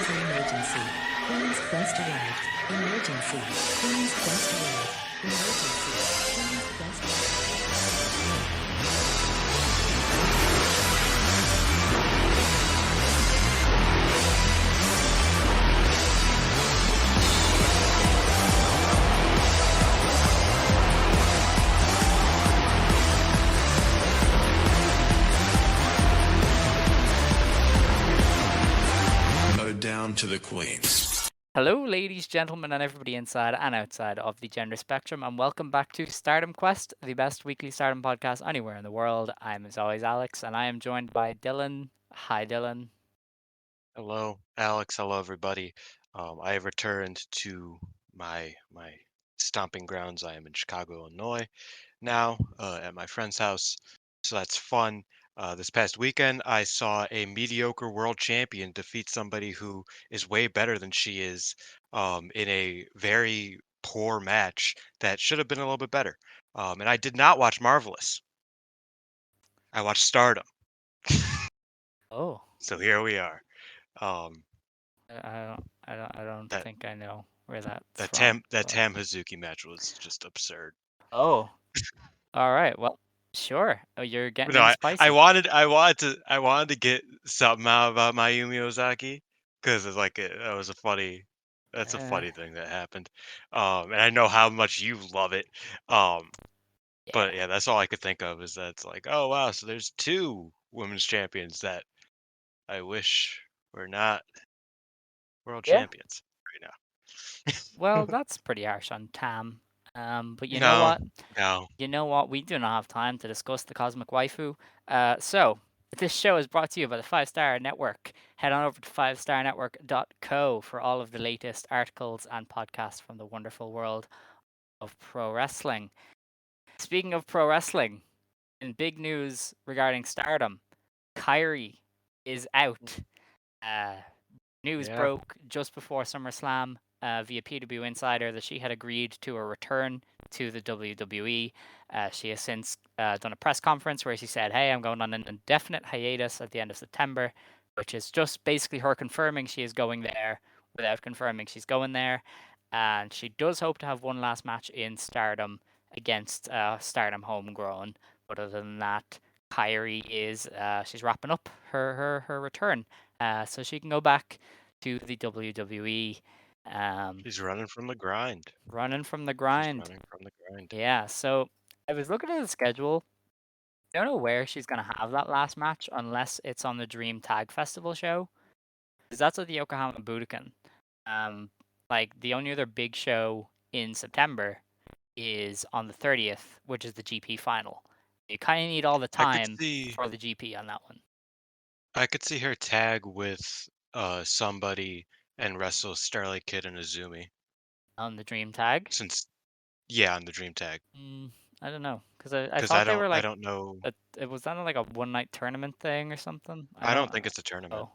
is an emergency. Queen's Quest arrived. Emergency. Queen's Quest arrived. Emergency. Queen's Quest arrived. Down to the queens. Hello, ladies, gentlemen, and everybody inside and outside of the gender spectrum, and welcome back to Stardom Quest, the best weekly Stardom podcast anywhere in the world. I'm, as always, Alex, and I am joined by Dylan. Hi, Dylan. Hello, Alex. Hello, everybody. I have returned to my stomping grounds. I am in Chicago, Illinois now, at my friend's house, so that's fun. This past weekend, I saw a mediocre world champion defeat somebody who is way better than she is, in a very poor match that should have been a little bit better. And I did not watch Marvelous. I watched Stardom. Oh, So here we are. Um, I don't that think I know where that's that from. Tam Hazuki match was just absurd. Oh, all right. Well, sure. Oh, you're getting No, in I, spicy. I wanted I wanted to get something out about Mayumi Ozaki because it's like that was that's a funny thing that happened. And I know how much you love it. But yeah, that's all I could think of is that it's like, oh wow, so there's two women's champions that I wish were not world champions right now. Well, that's pretty harsh on Tam. But you know No, what? no. You know what? We do not have time to discuss the cosmic waifu. So this show is brought to you by the 5-Star Network. Head on over to 5starnetwork.co for all of the latest articles and podcasts from the wonderful world of pro wrestling. Speaking of pro wrestling, in big news regarding Stardom, KAIRI is out. News Yeah. broke just before SummerSlam via PW Insider that she had agreed to a return to the WWE. She has since done a press conference where she said, hey, I'm going on an indefinite hiatus at the end of September, which is just basically her confirming she is going there without confirming she's going there. And she does hope to have one last match in Stardom against Stardom Homegrown. But other than that, KAIRI is she's wrapping up her return, so she can go back to the WWE. She's running from the grind. Running from the She's grind. running from the grind. Yeah, so I was looking at the schedule. I don't know where she's gonna have that last match unless it's on the Dream Tag Festival show, because that's at the Yokohama Budokan. Like the only other big show in September is on the 30th, which is the GP final. You kind of need all the I could time see for the GP on that one. I could see her tag with somebody and wrestle Starlight Kid and Azumi. On the Dream Tag? Since yeah, on the Dream Tag. I don't know, because I Because thought they were I like don't know. it was that like a one night tournament thing or something. I don't think it's a tournament. Oh,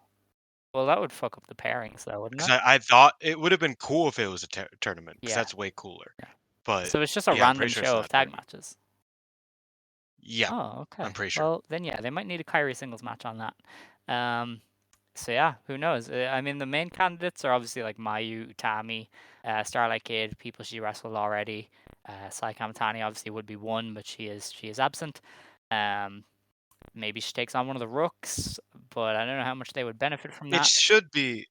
well, that would fuck up the pairings, though, wouldn't Because it? I thought it would have been cool if it was a tournament. Because Yeah, that's way cooler. yeah. But So it's just a yeah, I'm pretty random sure it's show not of a tag tournament. matches. Yeah, Oh, okay. I'm pretty sure. Well, then yeah, they might need a KAIRI singles match on that. So yeah, who knows? I mean, the main candidates are obviously like Mayu, Utami, Starlight Kid, people she wrestled already. Sai Kamatani obviously would be one, but she is absent. Maybe she takes on one of the Rooks, but I don't know how much they would benefit from It that. should be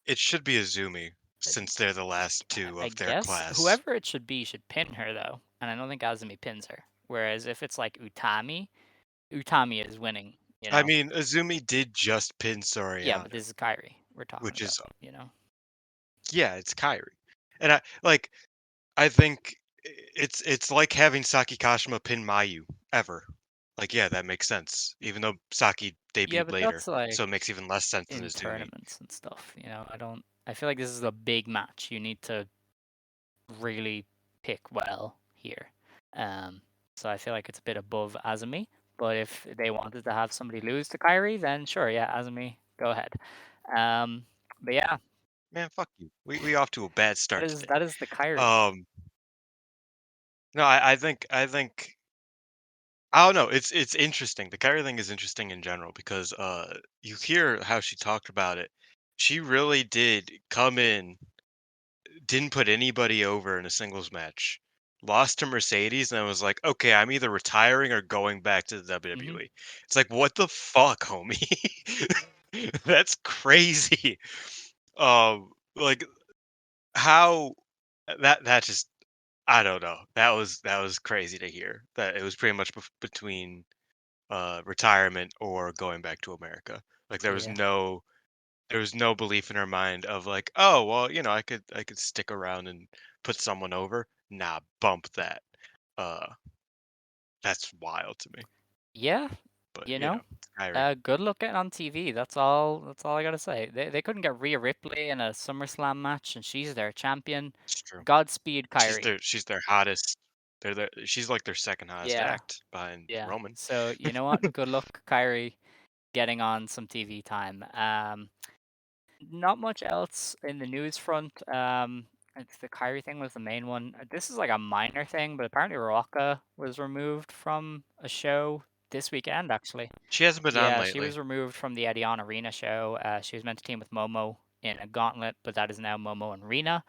Azumi since they're the last two I of their guess class. whoever it should be should pin her though, and I don't think Azumi pins her. Whereas if it's like Utami, Utami is winning. You know. I mean, Azumi did just pin Saori Yeah, but Anou, this is KAIRI we're talking which about. is You know. yeah, it's KAIRI. And I think it's like having Saki Kashima pin Mayu ever. Like, yeah, that makes sense. Even though Saki Yeah, debuted but later, that's like so it makes even less sense than in Azumi. tournaments and stuff. You know, I feel like this is a big match. You need to really pick well here. So I feel like it's a bit above Azumi. But if they wanted to have somebody lose to KAIRI, then sure, yeah, Azumi, go ahead. But yeah, Man, fuck you. We off to a bad start today. that is the KAIRI. No, I think I don't know. It's interesting. The KAIRI thing is interesting in general because you hear how she talked about it she really did come in, didn't put anybody over in a singles match. Lost to Mercedes, and I was like, okay, I'm either retiring or going back to the Hmm. WWE. It's like, what the fuck, homie? That's crazy. Like how that just I don't know. That was crazy to hear. That it was pretty much between retirement or going back to America. Like Yeah. there was no belief in her mind of like, oh well, I could stick around and put someone over. Nah, bump that. Uh, that's wild to me. Yeah, But you know, Kyrie, good luck getting on TV. That's all. That's all I gotta say. They couldn't get Rhea Ripley in a SummerSlam match, and she's their champion. it's true. Godspeed, Kyrie. She's their hottest. She's like their second hottest Yeah, act behind yeah. Roman. So you know what? Good luck, Kyrie, getting on some TV time. Not much else in the news front. It's the Kyrie thing was the main one. This is like a minor thing, but apparently Rocca was removed from a show this weekend, actually. She hasn't been on Yeah, she lately. was removed from the Edion Arena show. She was meant to team with Momo in a gauntlet, but that is now Momo and Rena.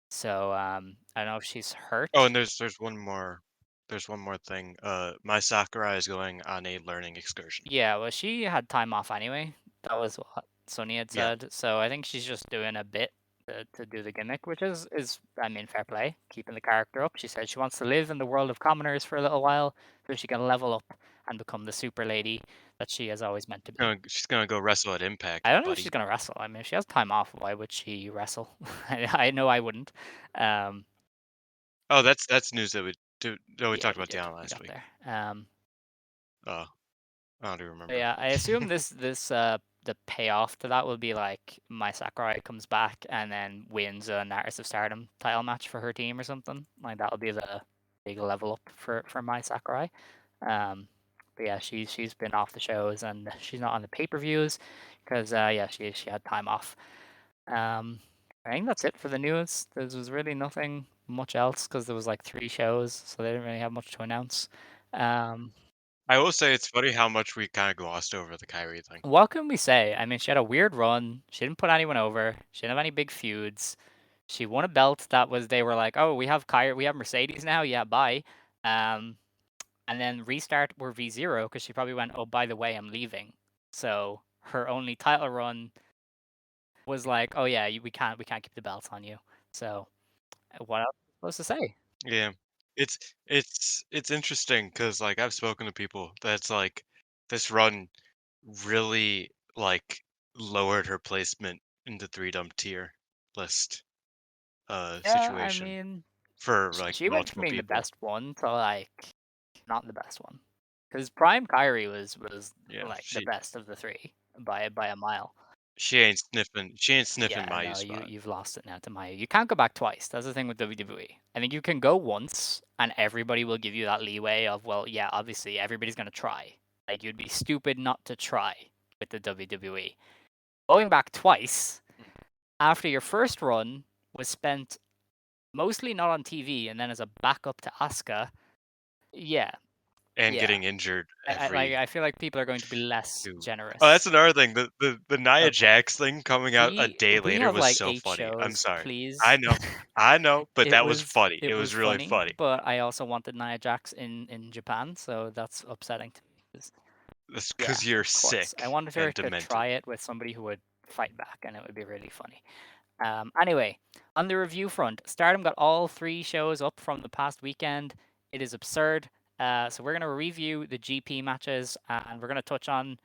So I don't know if she's Oh, hurt. and there's one more thing. My Sakurai is going on a learning excursion. Yeah, well, she had time off anyway. That was what Sonny had Yeah. said. So I think she's just doing a bit to do the gimmick, which is I mean fair play, keeping the character up. She said she wants to live in the world of commoners for a little while so she can level up and become the super lady that she has always meant to be. She's gonna go wrestle at I Impact, don't know if she's buddy. gonna wrestle. I mean, if she has time off, why would she wrestle? I know I wouldn't. Um, Oh, that's news that we do. No, we yeah, talked we about did. Dion We last got week. there. I don't even But remember. yeah, I assume this the payoff to that will be like Mai Sakurai comes back and then wins an Artist of Stardom title match for her team or something. Like that'll be the big level up for Mai Sakurai. Um, but yeah, she's been off the shows and she's not on the pay-per-views because yeah, she had time off. Um, I think that's it for the news. There was really nothing much else because there was like 3 shows, so they didn't really have much to announce. Um, I will say it's funny how much we kind of glossed over the Kyrie thing. what can we say? I mean, she had a weird run. She didn't put anyone over. She didn't have any big feuds. She won a belt that was they were like, oh, we have Mercedes now. Yeah, bye. Um, and then restart were V0 because she probably went, oh, by the way, I'm leaving. So her only title run was like, oh yeah, we can't keep the belts on you. So what else am I supposed to say? Yeah, it's interesting because like I've spoken to people that's like this run really like lowered her placement in the three dumb tier list Yeah, I situation mean, for like she went from multiple being the people. best one to like not the best one. Because Prime Kyrie was Yeah, like the best of the 3 by a mile. she ain't sniffing Yeah, my no, spot. you've lost it now to Maya. You can't go back twice. That's the thing with WWE. I think you can go once, and everybody will give you that leeway of, well, yeah, obviously everybody's gonna try. Like you'd be stupid not to try with the WWE. Going back twice after your first run was spent mostly not on TV and then as a backup to Asuka. Yeah, And yeah. getting injured Like every I feel like people are going to be less 2. Oh, that's generous. another thing, the Nia Okay. Jax thing coming out a day We later have was like so 8 funny. I'm shows, sorry. please. I know, but that was funny. It It was was really funny, funny. but I also wanted Nia Jax in Japan, so that's upsetting to me. 'Cause- That's yeah, because you're of course. I sick wanted her and to demented. try it with somebody who would fight back, and it would be really funny. Anyway, on the review front, Stardom got all 3 shows up from the past weekend. It is absurd. So we're gonna review the GP matches, and we're gonna touch on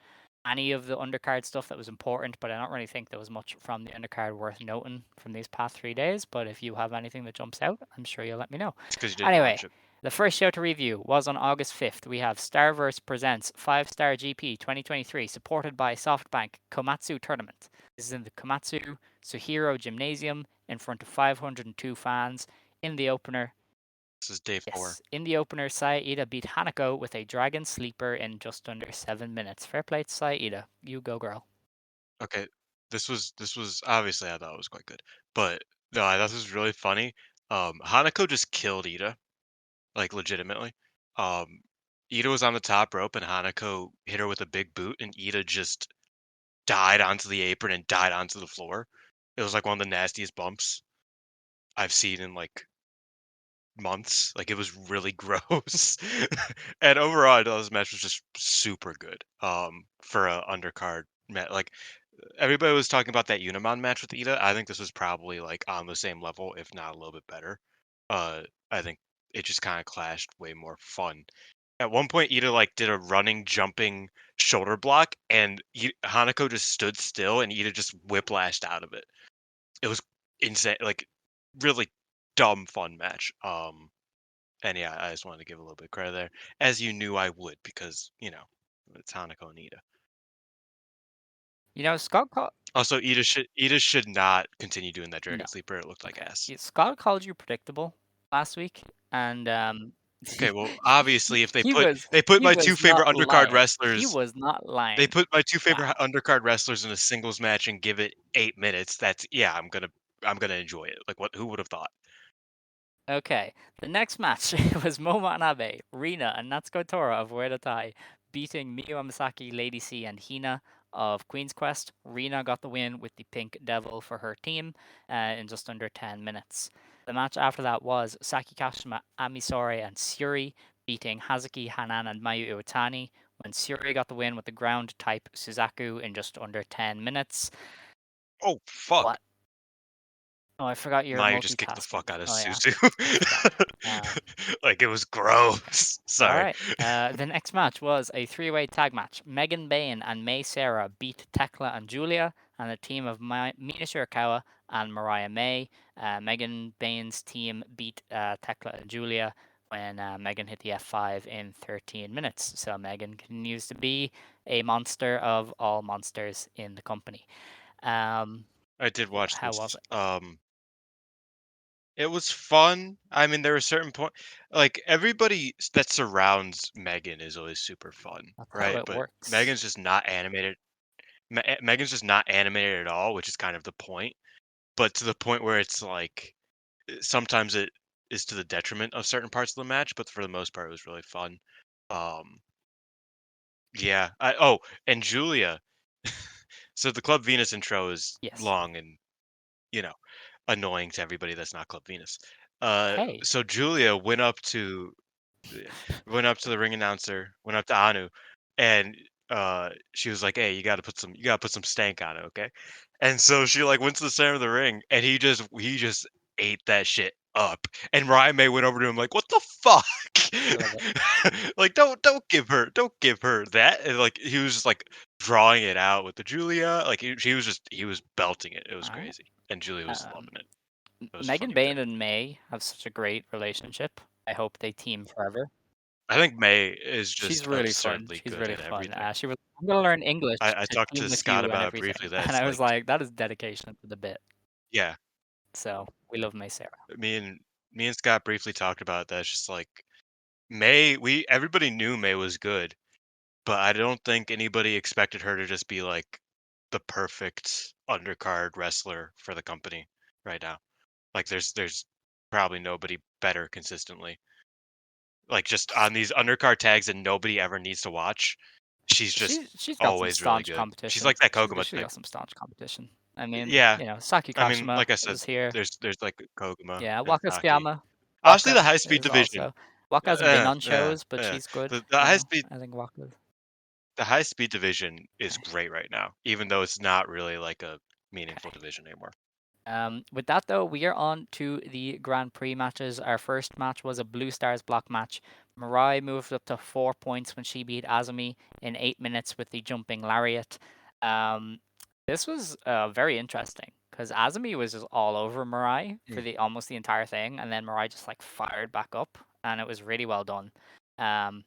any of the undercard stuff that was important. But I don't really think there was much from the undercard worth noting from these past 3 days. But if you have anything that jumps out, I'm sure you'll let me know. It's because you didn't watch Anyway, it. the first show to review was on August 5th. We have Starverse Presents 5-Star GP 2023, supported by SoftBank Komatsu Tournament. This is in the Komatsu Suhiro Gymnasium in front of 502 fans. In the opener, This is day 4. yes, in the opener, Saida beat Hanako with a Dragon Sleeper in just under 7 minutes. Fair play to Saida. You go, girl. Okay, this was obviously I thought it was quite good, but no, I thought this was really funny. Hanako just killed Ida, like legitimately. Um, Ida was on the top rope and Hanako hit her with a big boot, and Ida just died onto the apron and died onto the floor. It was like one of the nastiest bumps I've seen in like months. Like it was really gross. And overall, I thought this match was just super good. For a undercard match, like everybody was talking about that Unimon match with Ida. I think this was probably like on the same level, if not a little bit better. I think it just kind of clashed way more fun. At one point, Ida like did a running, jumping shoulder block, and Hanako just stood still, and Ida just whiplashed out of it. It was insane, like really dumb fun match. And yeah, I just wanted to give a little bit of credit there, as you knew I would, because it's Hanako and Ida. You know, Scott called Also, Ida should not continue doing that no. Dragon Sleeper. It looked like Okay. ass. Scott called you predictable last week, and Okay, well, obviously, if he was they put he my two was favorite not undercard lying. He wrestlers, was not they lying. put my two favorite Wow. undercard wrestlers in a singles match and give it 8 minutes. That's yeah, I'm gonna enjoy it. Like who would have thought? Okay, the next match was Momo Watanabe, Rina, and Natsuko Tora of Ueda Tai beating Miyu Amasaki, Lady C, and Hina of Queen's Quest. Rina got the win with the Pink Devil for her team in just under 10 minutes. The match after that was Saki Kashima, Amisori, and Syuri beating Hazuki, Hanan, and Mayu Iwatani when Syuri got the win with the ground type Suzaku in just under 10 minutes. Oh fuck! What? Oh, I forgot you're Mayu just kicked the multitasking. fuck out of Oh yeah, Suzu. I forgot. Like it was Okay. gross. All Sorry. right. The next match was a three-way tag match. Megan Bain and May Sarah beat Tekla and Julia, and a team of Mina Shirakawa and Mariah May. Megan Bain's team beat Tekla and Julia when Megan hit the F5 in 13 minutes. So Megan continues to be a monster of all monsters in the company. Um, I did watch how was this. it? It was fun. I mean, there were certain point, like everybody that surrounds Megan is always super fun, That's how right? it But works. Megan's just not animated at all, which is kind of the point. But to the point where it's like sometimes it is to the detriment of certain parts of the match, but for the most part, it was really fun. Um, yeah. And Julia. So the Club Venus intro is Yes. long and you know annoying to everybody that's not Club Venus. Hey. So Julia went up to the ring announcer, went up to Anu, and she was like, "Hey, you gotta put some stank on it, okay?" And so she like went to the center of the ring, and he just ate that shit up. And Ryan May went over to him like, "What the fuck?" I love it. Like, don't give her that. And, like he was just like drawing it out with the Julia. Like he was belting it. It was All right. crazy, and Julia was Um, loving it. It was a Megan funny bit. Bain and May have such a great relationship. I hope they team forever. I think May is She's just really fun. absurdly She's good really at fun. everything. She was, I'm gonna learn English I to talked team to with Scott you and about it briefly. everything. And That's I like, was like, that is dedication to the bit. yeah, So we love May Sarah. me and Scott briefly talked about that. It's just like May, everybody knew May was good, but I don't think anybody expected her to just be like the perfect undercard wrestler for the company right now. Like there's probably nobody better consistently. Like just on these undercard tags that nobody ever needs to watch. She's just She's got some always really staunch good. She's competition. like that Koguma She's type. got some staunch competition. I mean, Yeah, Saki I mean, Kashima like I said, is here. there's like Koguma Yeah, and Waka Saki. Tsukiyama. Honestly, the Waka high speed is division. also. Waka hasn't been on Yeah, shows, but yeah. she's good. The high speed I think Waka. the high speed division is Okay. great right now, even though it's not really like a meaningful Okay. division anymore. With that though, we are on to the Grand Prix matches. Our first match was a Blue Stars block match. Mirai moved up to 4 points when she beat Azumi in 8 minutes with the jumping lariat. Um, this was very interesting because Azumi was just all over Mirai for Mm. the almost the entire thing, and then Mirai just like fired back up, and it was really well done. Um,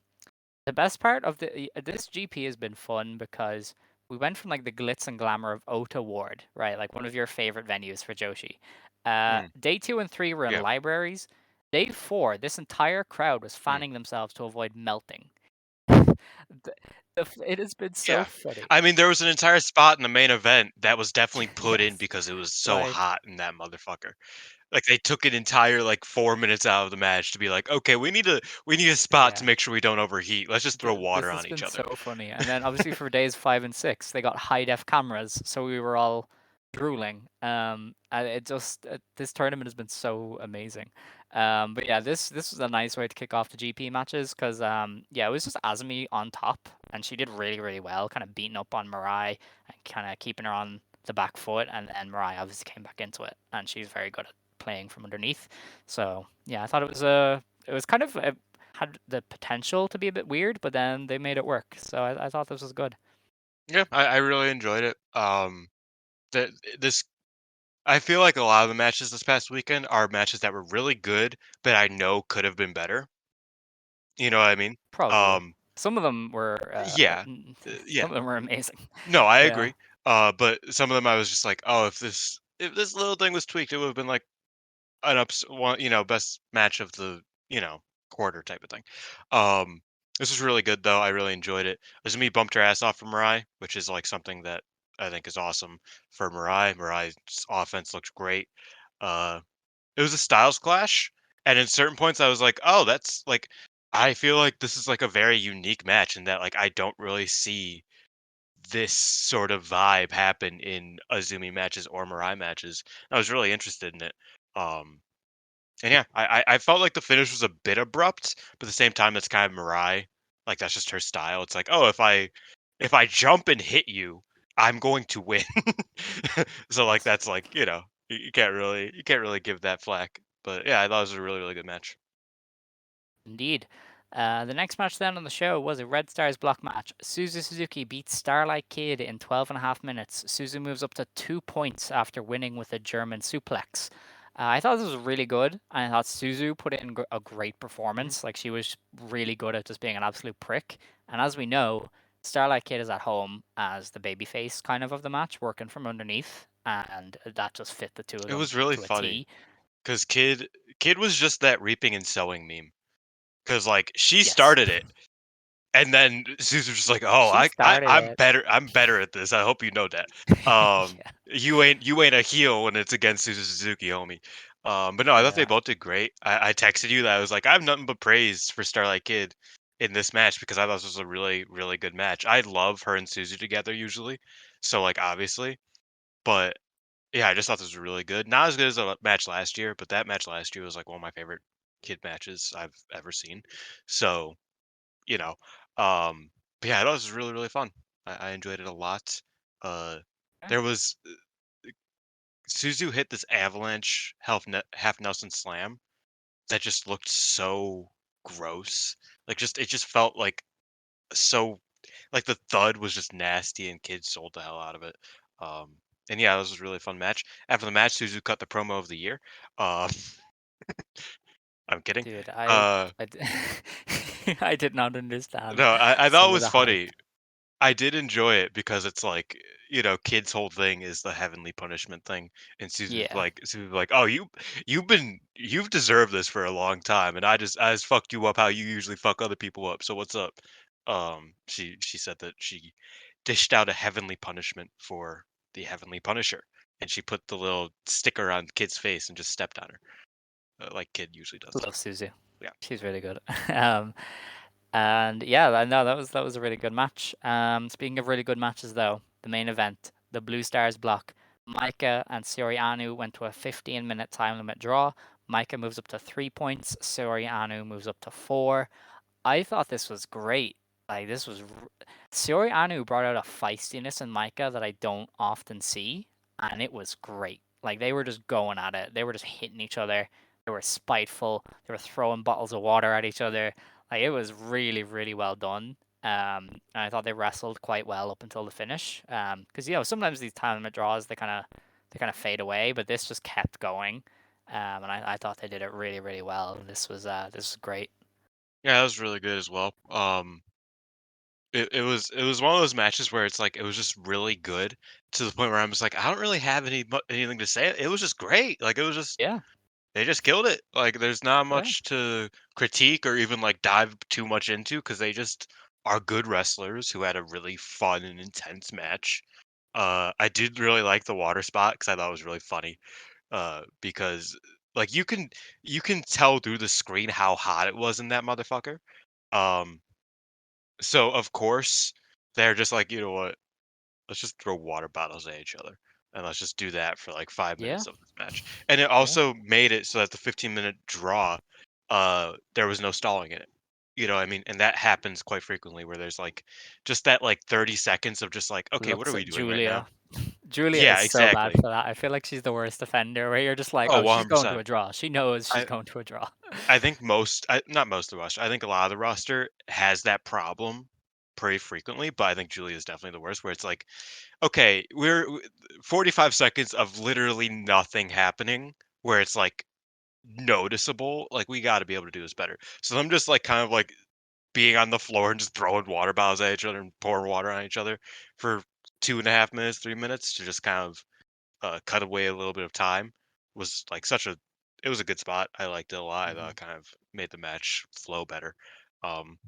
the best part of this GP has been fun because we went from like the glitz and glamour of Ota Ward, right? Like one of your favorite venues for Joshi. Mm. Day 2 and 3 were in Yeah, libraries. Day 4, this entire crowd was mm. fanning themselves to avoid melting. It has been so Yeah. funny. I mean, there was an entire spot in the main event that was definitely put in Yes. because it was so Like hot in that motherfucker. Like, they took an entire, like, 4 minutes out of the match to be like, "Okay, we need a spot to Yeah. make sure we don't overheat. Let's just throw This water has on each been other." so funny. And then obviously for days 5 and 6, they got high def cameras, so we were all drooling. And it just this tournament has been so amazing. But yeah, this was a nice way to kick off the GP matches because yeah, it was just Azumi on top, and she did really well, kind of beating up on Mirai and kind of keeping her on the back foot, and then Mirai obviously came back into it, and she's very good at playing from underneath. So yeah, I thought it was kind of had the potential to be a bit weird, but then they made it work. So I thought this was good. Yeah, I really enjoyed it. The this I feel like a lot of the matches this past weekend are matches that were really good, but I know could have been better. You know what I mean? Probably. Um, Some of them were yeah, yeah. some of them were amazing. No, I Yeah. agree. But some of them I was just like, oh, if this little thing was tweaked, it would have been like an one, best match of the, quarter type of thing. Um, this was really good though. I really enjoyed it. Azumi bumped her ass off for Mirai, which is like something that I think is awesome for Mirai. Mirai's offense looked great. Uh, it was a styles clash, and in certain points I was like, oh, that's like, I feel like this is like a very unique match in that like I don't really see this sort of vibe happen in Azumi matches or Mirai matches. I was really interested in it. Um, and yeah, I felt like the finish was a bit abrupt, but at the same time, that's kind of Mirai. Like that's just her style. It's like, oh, if I jump and hit you, I'm going to win. So like Yes. that's like you can't really give that flack. But yeah, I thought it was a really good match. Indeed. The next match then on the show was a Red Stars block match. Suzu Suzuki beats Starlight Kid in 12 and a half minutes. Suzu moves up to 2 points after winning with a German suplex. I thought this was really good. I thought Suzu put in a great Mhm. performance. Like, she was really good at just being an absolute prick. And as we know, Starlight Kid is at home as the babyface kind of the match, working from underneath. And that just fit the two of It them was really to a funny T. because Kid was just that reaping and sowing meme. Because like she Yes. started it, and then Susan's just like, "Oh, She started I'm it. better. I'm better at this. I hope you know that. Yeah. You ain't a heel when it's against Suzu Suzuki, homie." But no, I thought they Yeah. both did great. I texted you that I was like, I have nothing but praise for Starlight Kid in this match because I thought this was a really good match. I love her and Suzu together usually, so like obviously, but yeah, I just thought this was really good. Not as good as the match last year, but that match last year was like one of my favorite kid matches I've ever seen. So you know. But yeah, I thought this was really fun. I enjoyed it a lot. Uh, Okay. there was Suzu hit this avalanche half Nelson slam that just looked so gross. Like just it just felt like so like the thud was just nasty and kids sold the hell out of it. Um, and yeah, this was a really fun match. After the match, Suzu cut the promo of the year. Um, I'm kidding. Dude, Uh, I did not understand no, I thought some it of was the hype. funny. I did enjoy it because it's like, kids' whole thing is the heavenly punishment thing, and Yeah. Susan's like, "Oh, you've deserved this for a long time, and I just fucked you up how you usually fuck other people up. So what's up?" She said that she dished out a heavenly punishment for the heavenly punisher, and she put the little sticker on Kid's face and just stepped on her, like Kid usually does. Love Suzu. Yeah. She's really good. Um, and yeah, I know that was a really good match. Speaking of really good matches though, the main event, the Blue Stars block, Maika and Saori Anou went to a 15-minute time limit draw. Maika moves up to 3 points. Saori Anou moves up to 4. I thought this was great. Like this was Syuri Anu brought out a feistiness in Maika that I don't often see, and it was great. Like they were just going at it. They were just hitting each other. They were spiteful. They were throwing bottles of water at each other. Like it was really well done. And I thought they wrestled quite well up until the finish. Because sometimes these tournament draws they kind of fade away, but this just kept going. And I thought they did it really well. This was great. Yeah, that was really good as well. It was one of those matches where it's like it was just really good to the point where I'm just like I don't really have anything to say. It was just great. Like it was just Yeah. they just killed it. Like there's not Yeah. much to critique or even like dive too much into because they just are good wrestlers who had a really fun and intense match. I did really like the water spot because I thought it was really funny. Because Like you can tell through the screen how hot it was in that motherfucker. Um, so of course they're just like, you know what? Let's just throw water bottles at each other, and let's just do that for like 5 minutes Yeah, of this match. And it yeah. also made it so that the 15-minute draw, there was no stalling in it. You know what I mean? And that happens quite frequently where there's like just that like 30 seconds of just like, okay, what are Looks we at doing right now? Julia. Julia Yeah, is so bad exactly. for that. I feel like she's the worst offender. Where you're just like, Oh, oh, she's going to 100%. a draw. She knows she's I going to a draw. I think not most of the roster. I think a lot of the roster has that problem pretty frequently, but I think Julia is definitely the worst. Where it's like, okay, 45 seconds of literally nothing happening, where it's like noticeable. Like we got to be able to do this better. So I'm just like kind of like being on the floor and just throwing water bottles at each other and pouring water on each other for 2.5 minutes, 3 minutes to just kind of cut away a little bit of time was like such a it was a good spot. I liked it a lot. I thought Mhm. it kind of made the match flow better. Um,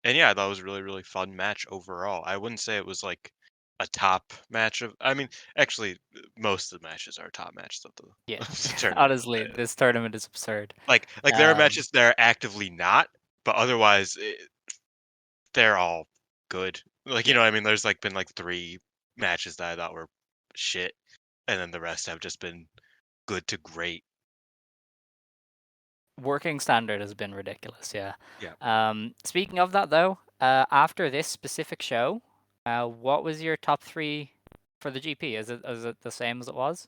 and yeah, I thought it was a really, really fun match overall. I wouldn't say it was like a top match of. I mean, actually, most of the matches are top matches of the, Yeah, of the tournament. honestly, this tournament is absurd. Like there are Um, matches that are actively not, but otherwise they're all good. Like you yeah, know, what I mean, there's like been like 3 matches that I thought were shit, and then the rest have just been good to great. working standard has been ridiculous. Yeah. Yeah. Speaking of that, though, after this specific show, what was your top three for the GP? Is it the same as it was?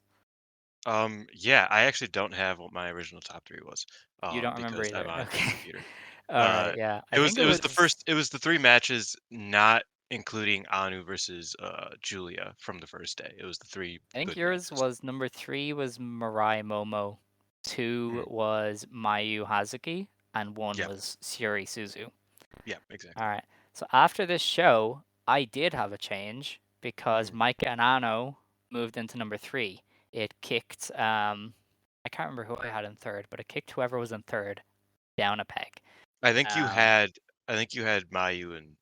Yeah, I actually don't have what my original top 3 was, You don't remember because I'm either. on a different Okay. computer. All right. Yeah. I It was think it was. it was the 3 matches not including Anu versus, Julia from the first day. It was the 3 I think good yours matches. was number three was Mirai Momo, two Mhm. was Mayu Hazuki, and one Yeah, was Syuri Suzu. yeah, exactly. All right. So after this show, I did have a change because Mhm. Maika and Ano moved into number three. It kicked I can't remember who I had in third, but it kicked whoever was in third down a peg. I think you Um had Mayu and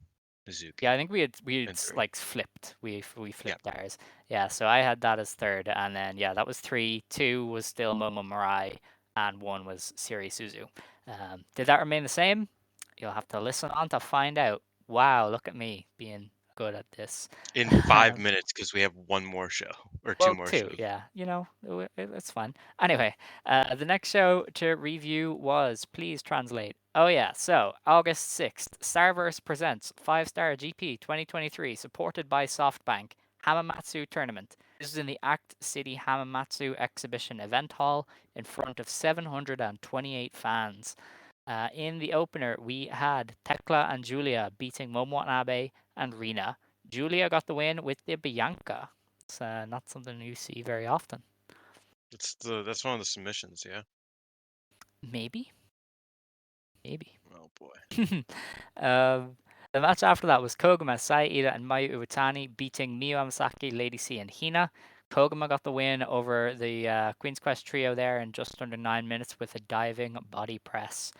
yeah, I Mizuki think we had in 3. like flipped. We Yeah. flipped ours. Yeah, so I had that as third, and then yeah, that was three. Two was still Momo Mirai, and one was Siri Suzu. Did that remain the same? You'll have to listen on to find out. Wow, look at me being good at this. In 5 minutes because we have 1 more show or 2 Well, more two, shows. yeah, it's fun. Anyway, the next show to review was Please Translate. Oh yeah, so August 6th, Starverse presents 5-Star GP 2023, supported by SoftBank, Hamamatsu Tournament. This is in the Act City Hamamatsu Exhibition Event Hall in front of 728 fans. In the opener, we had Tekla and Julia beating Momo Watanabe and Rina. Julia got the win with the Bianca. It's not something you see very often. That's one of the submissions, yeah? Maybe, maybe. Oh boy. um, the match after that was Koguma, Saida, and Mayu Iwatani beating Miyu Amasaki, Lady C, and Hina. Koguma got the win over the Queen's Quest trio there in just under 9 minutes with a diving body press.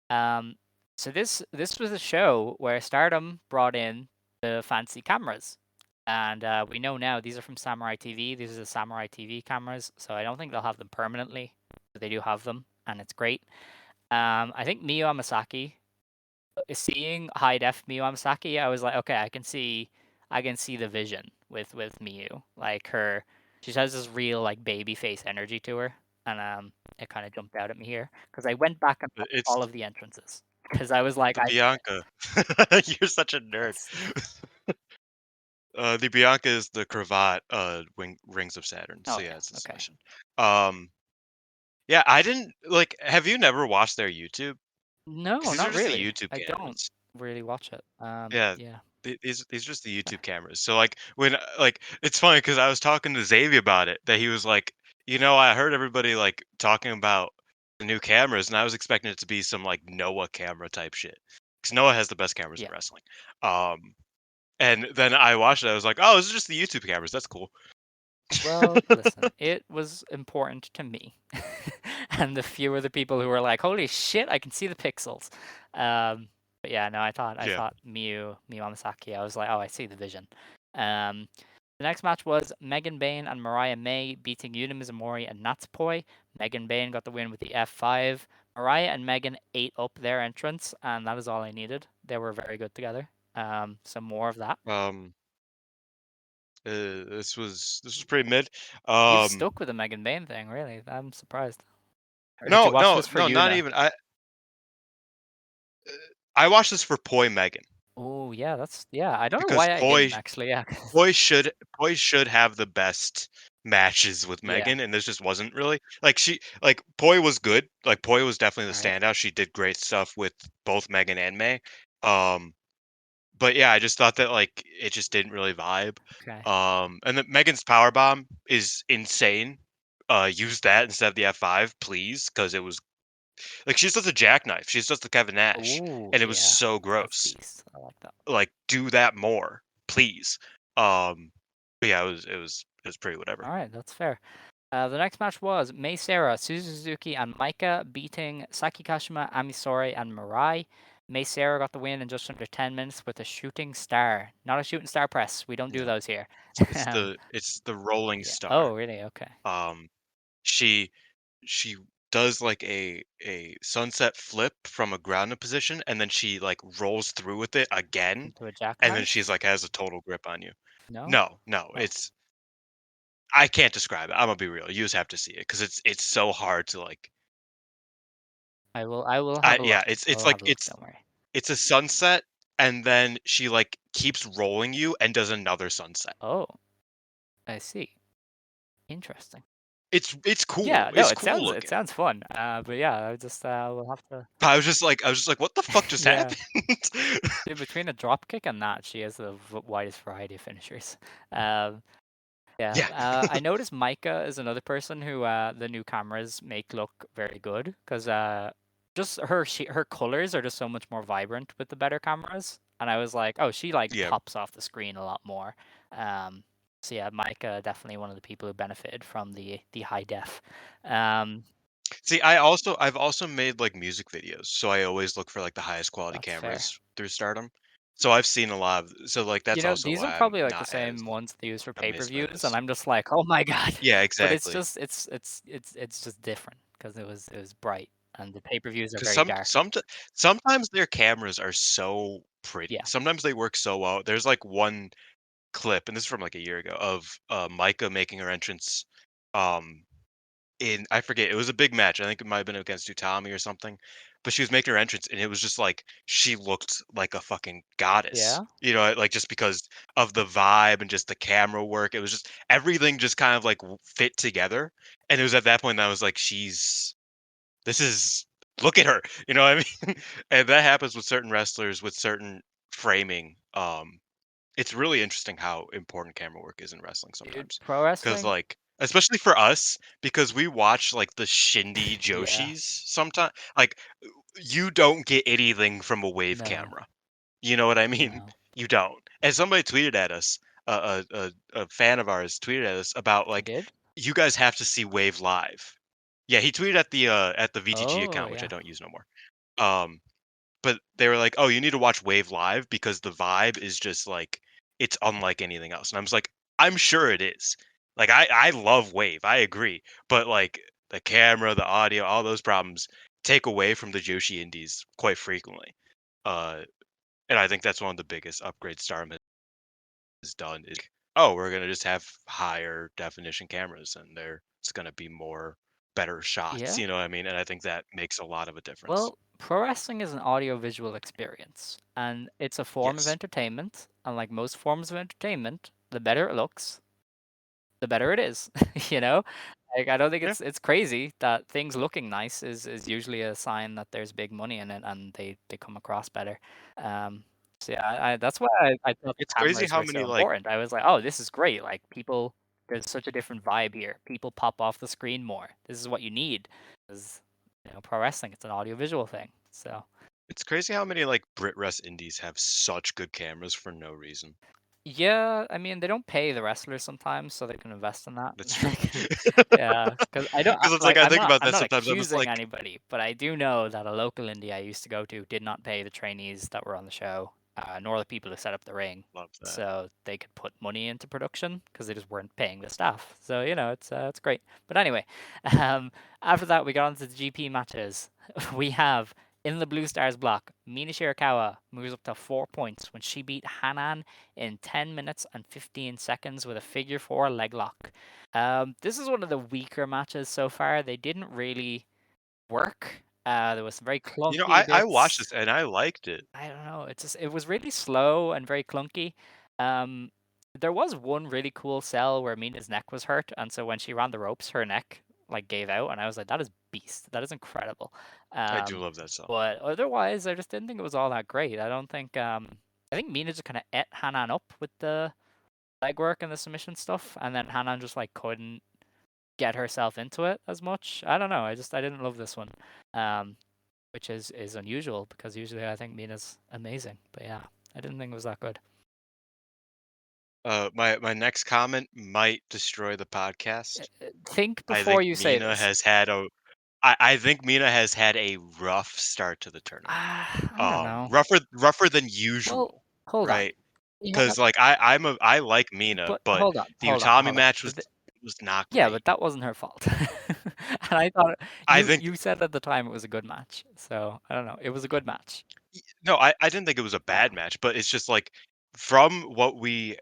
Um, so this was a show where Stardom brought in the fancy cameras, and we know now these are from Samurai TV. These are the Samurai TV cameras, so I don't think they'll have them permanently, but they do have them, and it's great. I think Miyu Amasaki, seeing high def Miyu Amasaki, I was like, okay, I can see the vision with Miyu, like her. She has this real like baby face energy to her, and it kind of jumped out at me here because I went back and watched It's all of the entrances because I was like, the Bianca. You're such a nerd. yes, The Bianca is the cravat, Rings of Saturn. oh So yeah, yeah, it's a okay. submission. Um, yeah, I didn't like. Have you never watched their YouTube? Because No, these are not just the really. YouTube I don't cameras. really watch it. Yeah, Yeah. these are just the Okay. YouTube cameras. So like when like it's funny because I was talking to Xavier about it that he was like, you know, I heard everybody like talking about the new cameras, and I was expecting it to be some like Noah camera type shit because Noah has the best cameras in Yeah. wrestling. Um, and then I watched it. I was like, oh, this is just the YouTube cameras. That's cool. Well, listen, it was important to me. And the few were the people who were like, "Holy shit, I can see the pixels." But yeah, no, I Yeah. thought Miyu Amasaki. I was like, "Oh, I see the vision." Um, The next match was Megan Bayne and Mariah May beating Yuna Mizumori and Natsupoi. Megan Bayne got the win with the F5. Mariah and Megan ate up their entrance, and that is all I needed. They were very good together. Some more of that. This was pretty mid. You've stuck with the Megan Bayne thing, really. I'm surprised. Or did you No, watch no, this for no, not Yuna? even. I watched this for Poi Megan Oh yeah, yeah. I don't know because why I didn't actually. Yeah, Poi should have the best matches with yeah. Megan, and this just wasn't really like Poi was good. Like Poi was definitely the Right. standout. She did great stuff with both Megan and May. Um, but yeah, I just thought that like it just didn't really vibe. Okay. And then Megan's power bomb is insane. Use that instead of the F5, please, because it was like she's just a jackknife. She's just the Kevin Nash, Oh and it was yeah, so that's gross. beast. I like that. Like, do that more, please. But yeah, it was pretty whatever. All right, that's fair. The next match was Mei Seira, Suzuki, and Maika beating Saki Kashima, Amisori, and Mirai. Mei Seira got the win in just under 10 minutes with a shooting star. Not a shooting star press. We don't do No, those here. it's the rolling Yeah. star. Oh, really? Okay. Um, she she does like a sunset flip from a grounded position, and then she like rolls through with it again, Into a and then she's jackknife? like has a total grip on you. No? No, Oh. I can't describe it. I'm gonna be real. You just have to see it because it's so hard to like. I will have a Yeah, look. I it's will have like a look, don't worry. it's a sunset, and then she like keeps rolling you and does another sunset. Oh, I see. Interesting. It's cool. Yeah, no, It's it cool sounds it looking. sounds fun. But yeah, I just we'll have to. I was just like, what the fuck just Yeah. happened? Dude, between a drop kick and that, she has the widest variety of finishers. Um, yeah, Yeah. I noticed Maika is another person who the new cameras make look very good because just her colors are just so much more vibrant with the better cameras, and I was like, oh, she like Yeah. pops off the screen a lot more. Um, so yeah, Maika definitely one of the people who benefited from the high def. Um, See, I've also made like music videos, so I always look for like the highest quality that's fair. cameras through Stardom. So I've seen a lot of so like You that's know, also these are why I'm probably like the not as same ones they use for amazed by pay-per-views, and this. I'm just like, oh my god. Yeah, But it's exactly. just it's just different because it was bright, and the pay-per-views are Because very dark. sometimes their cameras are so pretty. Yeah, Sometimes they work so well. There's like one clip, and this is from like a year ago, of Maika making her entrance. Um, in I forget, it was a big match. I think it might have been against Utami or something. But she was making her entrance, and it was just like she looked like a fucking goddess. yeah, Like just because of the vibe and just the camera work, it was just everything just kind of like fit together. And it was at that point that I was like, this is look at her. You know what I mean? And that happens with certain wrestlers with certain framing. It's really interesting how important camera work is in wrestling dude, sometimes. pro Because wrestling. like especially for us, because we watch like the shindy Yeah, Joshis sometimes. Like you don't get anything from a wave no, camera. You know what I mean? no, You don't. And somebody tweeted at us, a fan of ours tweeted at us about they like, did. you guys have to see Wave live. Yeah, he tweeted at the VGG Oh account, which I yeah, don't use no more. Um, but they were like, "Oh, you need to watch Wave live because the vibe is just like it's unlike anything else." And I was like, "I'm sure it is." Like I love Wave, I agree, but like the camera, the audio, all those problems take away from the Joshi indies quite frequently. Uh, and I think that's one of the biggest upgrades Stardom has done is, oh, we're gonna just have higher definition cameras, and it's gonna be more better shots. yeah. You know what I mean? And I think that makes a lot of a difference. Well, pro wrestling is an audio-visual experience, and it's a form of Yes. entertainment. And like most forms of entertainment, the better it looks, the better it is. You know, like I don't think Yeah. it's crazy that things looking nice is usually a sign that there's big money in it and they come across better. So yeah, that's why I thought the It's crazy cameras how were so many like important. I was like, oh, this is great. Like people, there's such a different vibe here. People pop off the screen more. This is what you need. Because pro wrestling, it's an audio-visual thing. So it's crazy how many like Brit Rest indies have such good cameras for no reason. yeah, I mean, they don't pay the wrestlers sometimes, so they can invest in that. That's true. Yeah, because I don't Because it's like like I think about I'm that not sometimes. I'm just accusing like, anybody, but I do know that a local indie I used to go to did not pay the trainees that were on the show. nor the people who set up the ring. Love that. So they could put money into production because they just weren't paying the staff. So it's great. But anyway, um, after that we got onto the GP matches. We have in the Blue Stars block, Mina Shirakawa moves up to 4 points when she beat Hanan in 10 minutes and 15 seconds with a figure 4 leg lock. This is one of the weaker matches so far. They didn't really work. There was some very clunky I watched bits. this and I liked it. I don't know. It was really slow and very clunky. Um, there was one really cool cell where Mina's neck was hurt, and so when she ran the ropes, her neck like gave out, and I was like, "That is beast. That is incredible." I do Um, love that song. but otherwise, I just didn't think it was all that great. I don't think. I think Mina just kind of ate Hanan up with the legwork and the submission stuff, and then Hanan just like couldn't get herself into it as much. I don't know. I didn't love this one. Um, which is unusual because usually I think Mina's amazing. But yeah, I didn't think it was that good. My next comment might destroy the podcast. Think I before think you say Mina this. has had a I think Mina has had a rough start to the tournament. I don't know. Rougher than Well, usual, hold on. right? We Because had, like I like Mina, but but the Utami hold on. match was not Yeah, great. but that wasn't her fault. And I thought I you think you said at the time it was a good match. So I don't know. It was a good match. no, I didn't think it was a Yeah. bad match, but it's just like from what we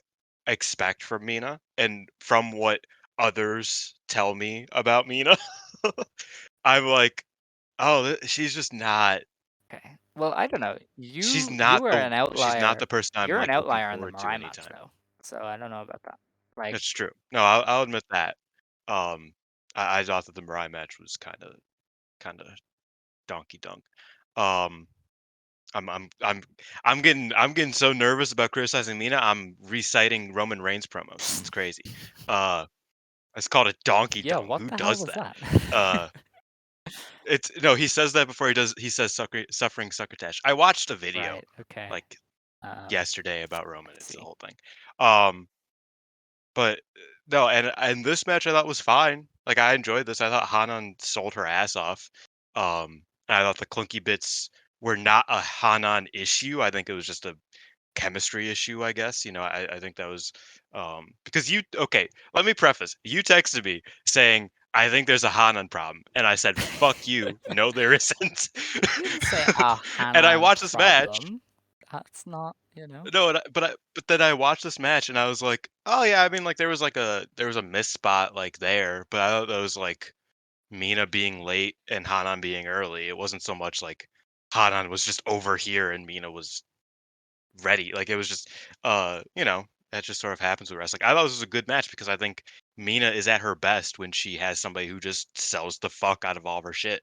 expect from Mina and from what others tell me about Mina, I'm like, oh, she's just not. Okay. Well, I don't know. You were an She's not outlier. the person I'm You're an like looking outlier in the forward to Mirai match anytime. though. So I don't know about that. Like, That's true. No, I'll admit that. Um, I thought that the Mirai match was kind of donkey dunk. Um, I'm I'm I'm I'm getting so nervous about criticizing Mina. I'm reciting Roman Reigns promos. It's crazy. Uh, it's called a donkey yeah, dunk. what Who the hell does was that? that? Uh, it's no. He says that before he does. He says suffering succotash. I watched a video Right. Okay. like Um, yesterday about Roman. let's It's the see. whole thing. Um, but no, and this match I thought was fine. Like I enjoyed this. I thought Hanan sold her ass off. I thought the clunky bits were not a Hanan issue. I think it was just a chemistry issue, I guess. I think that was because you okay, let me preface. You texted me saying, I think there's a Hanan problem. And I said, fuck you. No, there isn't. I didn't say a And I Hanan watched this match. problem. That's not. No, but then I watched this match and I was like, oh yeah, I mean like there was a miss spot like there, but I thought that was like Mina being late and Hanan being early. It wasn't so much like Hanan was just over here and Mina was ready. Like it was just that just sort of happens with wrestling. I thought this was a good match because I think Mina is at her best when she has somebody who just sells the fuck out of all of her shit.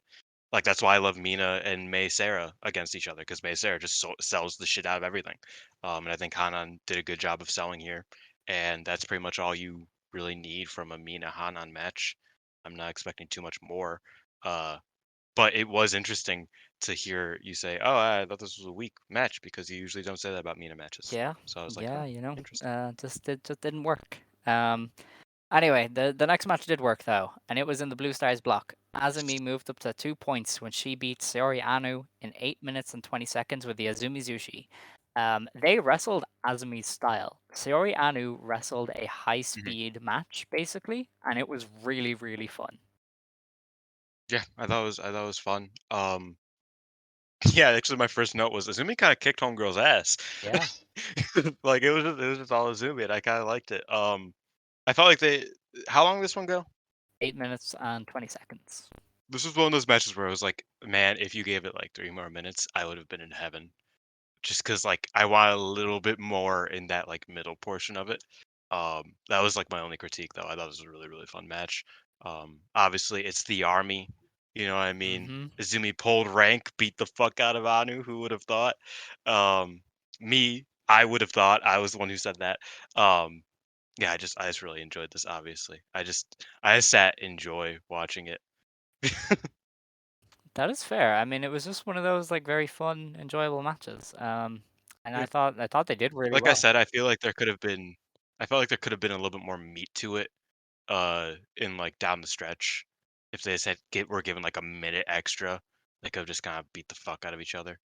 Like that's why I love Mina and May Sarah against each other because May Sarah just sells the shit out of everything. And I think Hanan did a good job of selling here, and that's pretty much all you really need from a Mina Hanan match. I'm not expecting too much more. Uh, but it was interesting to hear you say, "Oh, I thought this was a weak match," because you usually don't say that about Mina matches. Yeah. So I was like, Yeah. "Oh, interesting." Just didn't work. Anyway, the next match did work though, and it was in the Blue Stars block. Azumi moved up to 2 points when she beat Saori Anou in 8 minutes and 20 seconds with the Azumi Zushi. They wrestled Azumi's style. Saori Anou wrestled a high Mhm. speed match basically, and it was really really fun. Yeah, I thought it was fun. Yeah, actually, my first note was Azumi kind of kicked Homegirl's ass. Yeah, Like it was just all Azumi, and I kind of liked it. I felt like they. How long did this one go? 8 minutes and 20 seconds. This was one of those matches where I was like, man, if you gave it like 3 more minutes, I would have been in heaven. Just because like I want a little bit more in that like middle portion of it. That was like my only critique though. I thought it was a really really fun match. Obviously it's the army, you know what I mean. Mm-hmm. Izumi pulled rank, beat the fuck out of Anu. Who would have thought? I would have thought. I was the one who said that. Yeah, I just really enjoyed this. Obviously, I sat in joy watching it. That is fair. I mean, it was just one of those like very fun, enjoyable matches. And Yeah. I thought they did really Like I well. said, I feel like there could have been. I felt like there could have been a little bit more meat to it in like down the stretch. If they said were given like a minute extra, they could have just kind of beat the fuck out of each other.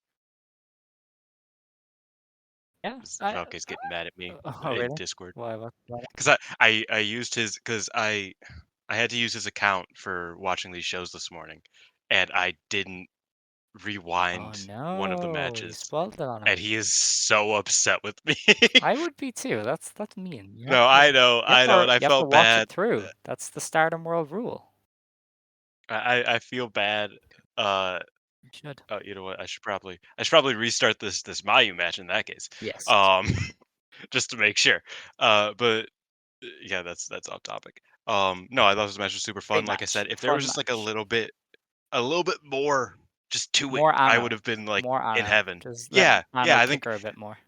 Yeah. Valky's getting mad at me Oh, in really? Discord Why? What? because I used his because I had to use his account for watching these shows this morning, and I didn't Oh rewind one of the no, you matches, spoiled it on and him. he is so upset with me. I would be too. That's mean. No, I know, and I You have to felt watch it bad. through. That's the Stardom World rule. I feel bad. Uh, You should. oh, you know what? I should probably restart this Mayu match in that case. Yes. Um, just to make sure. But yeah, that's off topic. No, I thought this match was super fun. Great Like I match. said, if there was Fun just like a match. little bit more just to it, More I would Ano. have been like More in Ano. heaven. Just let Yeah, yeah. Ano I kick think her a bit more.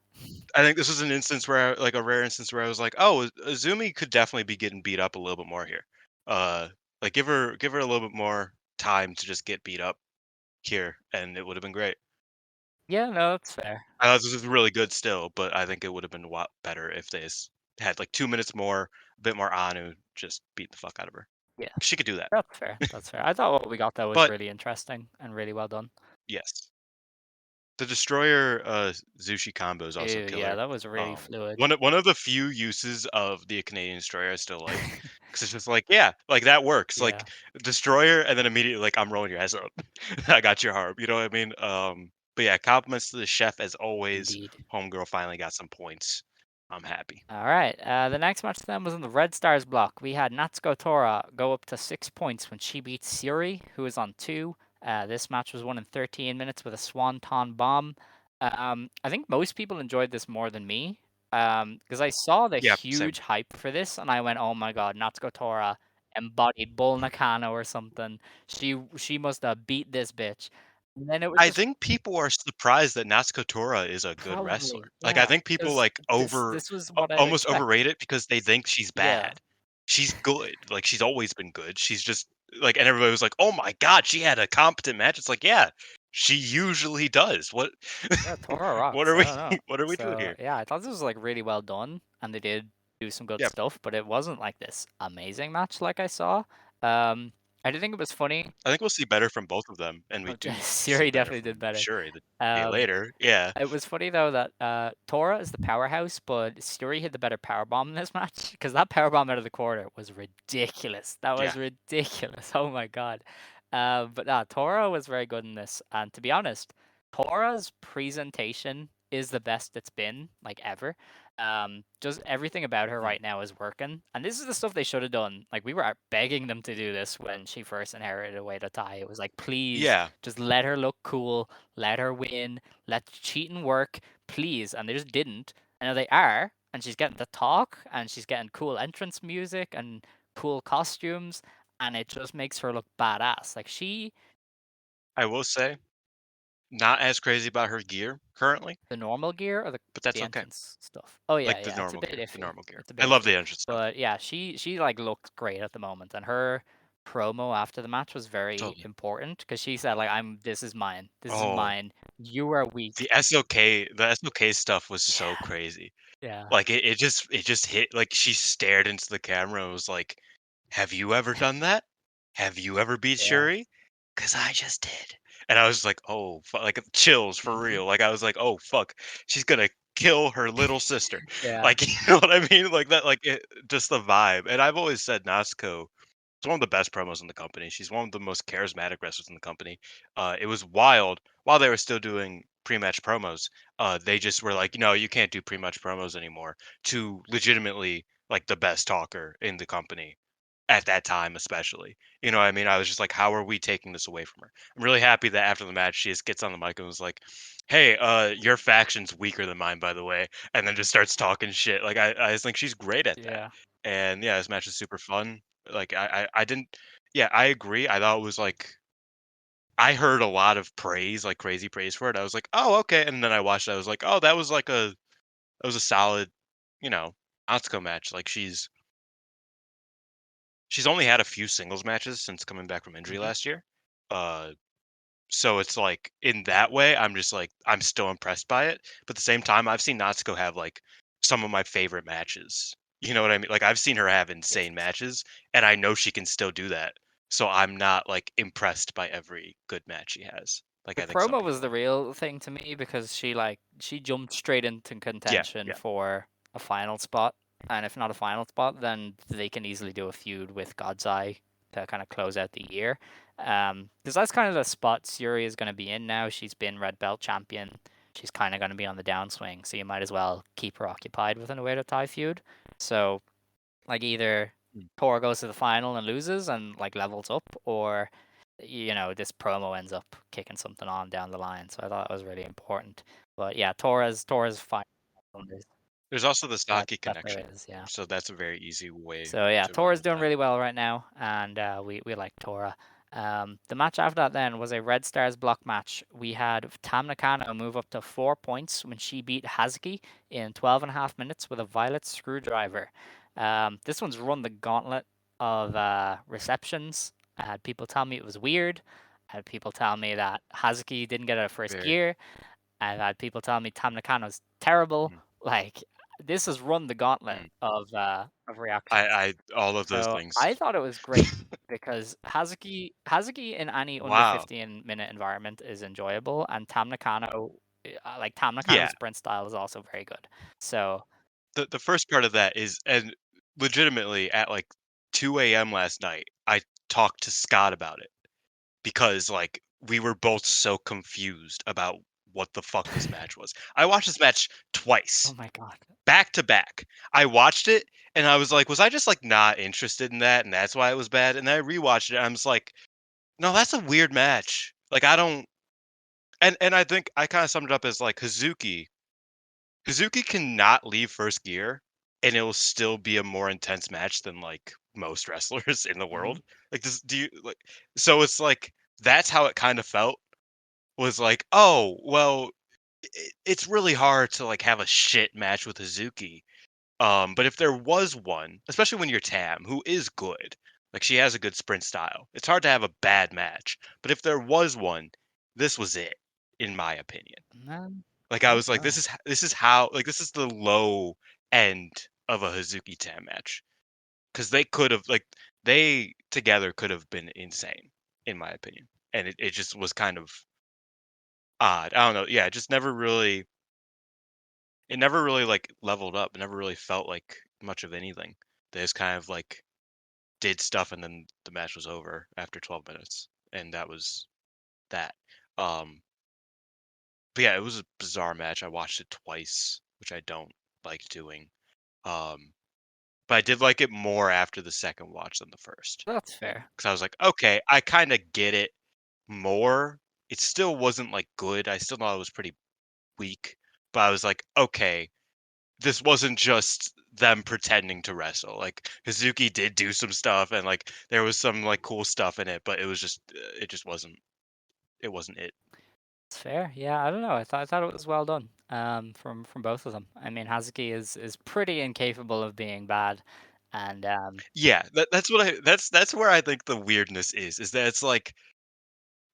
I think this was an instance where, like, a rare instance where I was like, oh, Azumi could definitely be getting beat up a little bit more here. Uh, like give her a little bit more time to just get beat up here, and it would have been great. Yeah, no, that's fair. I thought this was really good still, but I think it would have been a lot better if they had like 2 minutes more, a bit more Anu, just beat the fuck out of her. Yeah, She could do that. that's fair. That's fair. I thought what we got that was But really interesting and really well done. yes, the destroyer Zushi combo is Ew, also yeah, killer. that was really fluid. One of the few uses of the Canadian destroyer I still like, because it's just like, yeah, like that works. Yeah, Like destroyer, and then immediately like I'm rolling your ass up. I got your harp. You know what I mean? But yeah, compliments to the chef as always. indeed. Homegirl finally got some points. I'm happy. All right. The next match then was in the Red Stars block. We had Natsuko Tora go up to 6 points when she beat Syuri, who was on 2. This match was won in 13 minutes with a Swanton bomb. I think most people enjoyed this more than me because I saw the Yeah, same. huge hype for this and I went, oh my god, Natsuko Tora embodied Bull Nakano or something. She must have beat this bitch. And then it was I just think people are surprised that Natsuko Tora is a good probably, wrestler. Like, I yeah, think people, because like, this was what I'd almost expect. overrate it because they think she's Yeah. bad. She's good. Like, she's always been good. She's just like, and everybody was like, "Oh my god, she had a competent match." It's like, yeah, she usually does. What Yeah, Toro what rocks. are I we don't know. what are we doing So here? yeah, I thought this was like really well done, and they did do some good Yeah, stuff, but it wasn't like this amazing match like I saw. Um, I did think it was funny. I think we'll see better from both of them, and we Oh, do see Siri better definitely did from better. Shuri the day Um, later. Yeah. it was funny though that Tora is the powerhouse, but Suri hit the better power bomb in this match because that power bomb out of the corner was ridiculous. That Yeah. was ridiculous. Oh my god. But Tora was very good in this, and to be honest, Tora's presentation is the best it's been like ever. Just everything about her Mm. right now is working, and this is the stuff they should have done. Like we were begging them to do this when she first inherited a way to tie. It was like, please, Yeah. just let her look cool, let her win, let cheating work, please. And they just didn't. And now they are, and she's getting to talk, and she's getting cool entrance music and cool costumes, and it just makes her look badass. Like she, I will say, not as crazy about her gear currently, the normal gear or but the that's okay. entrance stuff. Oh yeah, Like the yeah, it's a normal bit gear, the iffy. normal gear. It's a I bit love iffy, the entrance stuff. but yeah, she like looks great at the moment, and her promo after the match was very Totally. important because she said like, "I'm this is Oh, mine. You are weak." the SOK stuff was so Yeah, crazy. yeah, Like it just hit like she stared into the camera and was like, "Have you ever done that? Have you ever beat yeah. Shuri? Cause I just did." And I was like, "Oh, like chills for Hmm. real." Like I was like, "Oh fuck, she's gonna kill her little sister." Yeah, Like you know what I mean? Like that, like just the vibe. And I've always said Natsuko is one of the best promos in the company. She's one of the most charismatic wrestlers in the company. It was wild while they were still doing pre-match promos. They just were like, no, you can't do pre-match promos anymore. To legitimately like the best talker in the company at that time, especially. You know what I mean? I was just like, how are we taking this away from her? I'm really happy that after the match, she just gets on the mic and was like, "Hey, your faction's weaker than mine, by the way," and then just starts talking shit. Like I just think she's great at that. yeah. And yeah, this match is super fun. Like I didn't. Yeah, I agree. I thought it was like I heard a lot of praise, like crazy praise for it. I was like, oh okay, and then I watched it. I was like, oh, that was a solid, you know, Atsuko match. Like she's only had a few singles matches since coming back from injury Hmm. last year. Uh, so it's like in that way, I'm just like I'm still impressed by it. But at the same time, I've seen Natsuko have like some of my favorite matches. You know what I mean? Like I've seen her have Yes. insane matches, and I know she can still do that. So I'm not like impressed by every good match she has. Like The I think some promo was the people. real thing to me because she jumped straight into Yeah, contention yeah. for a final spot, and if not a final spot, then they can easily do a feud with God's Eye to kind of close out the year. Because that's kind of the spot Syuri is going to be in now. She's been red belt champion. She's kind of going to be on the downswing, so you might as well keep her occupied with an Oedo Tai feud. So, like, either Mm. Tora goes to the final and loses and like levels up, or this promo ends up kicking something on down the line. So I thought it was really important. But yeah, Tora's fine. There's also the Saki That there connection, is, yeah. so that's a very easy way So yeah, to run Tora's with doing that. really well right now, and we like Tora. The match after that then was a Red Stars block match. We had Tam Nakano move up to 4 points when she beat Hazuki in 12.5 minutes with a violet screwdriver. This one's run the gauntlet of receptions. I had people tell me it was weird. I had people tell me that Hazuki didn't get out of first Very. gear. I've had people tell me Tam Nakano's terrible. Mm, Like, this has run the gauntlet mm. of reactions. I all of those So things. I thought it was great because Hazuki in any under Wow. 15-minute environment is enjoyable, and Tam Nakano, like Tam Yeah. Nakano's sprint style is also very good. So The first part of that is, and legitimately at like 2 a.m. last night, I talked to Scott about it because like we were both so confused about what the fuck this match was. I watched this match oh twice, my god, back to back. I watched it and I was like, was I just like not interested in that and that's why it was bad? And then I rewatched it and I was like, no, that's a weird match. Like I don't, and I think I kind of summed it up as like Hazuki cannot leave first gear, and it will still be a more intense match than like most wrestlers in the hmm world. Like this, do you like? So it's like that's how it kind of felt. Was like, oh well, it's really hard to like have a shit match with Hazuki. But if there was one, especially when you're Tam, who is good, like she has a good sprint style, it's hard to have a bad match. But if there was one, this was it, in my opinion. man, Like, I I don't was like, know. this is how like, this is the low end of a Hazuki Tam match because they could have like, they together could have been insane, in my opinion, and it just was kind of odd. I don't know, yeah, it just never really, like, leveled up. It never really felt like much of anything. They just kind of, like, did stuff, and then the match was over after 12 minutes, and that was that. Um, but yeah, it was a bizarre match. I watched it twice, which I don't like doing. Um, but I did like it more after the second watch than the first, That's fair. because I was like, "Okay, I kinda get it more." It still wasn't, like, good, I still thought it was pretty weak, but I was like, "Okay, this wasn't just them pretending to wrestle." Like, Hazuki did do some stuff, and, like, there was some, like, cool stuff in it, but it was just, it just wasn't it. It's fair. Yeah, I don't know. I thought it was well done. From both of them. I mean, Hazuki is pretty incapable of being bad, and Yeah, that's what that's where I think the weirdness is that it's like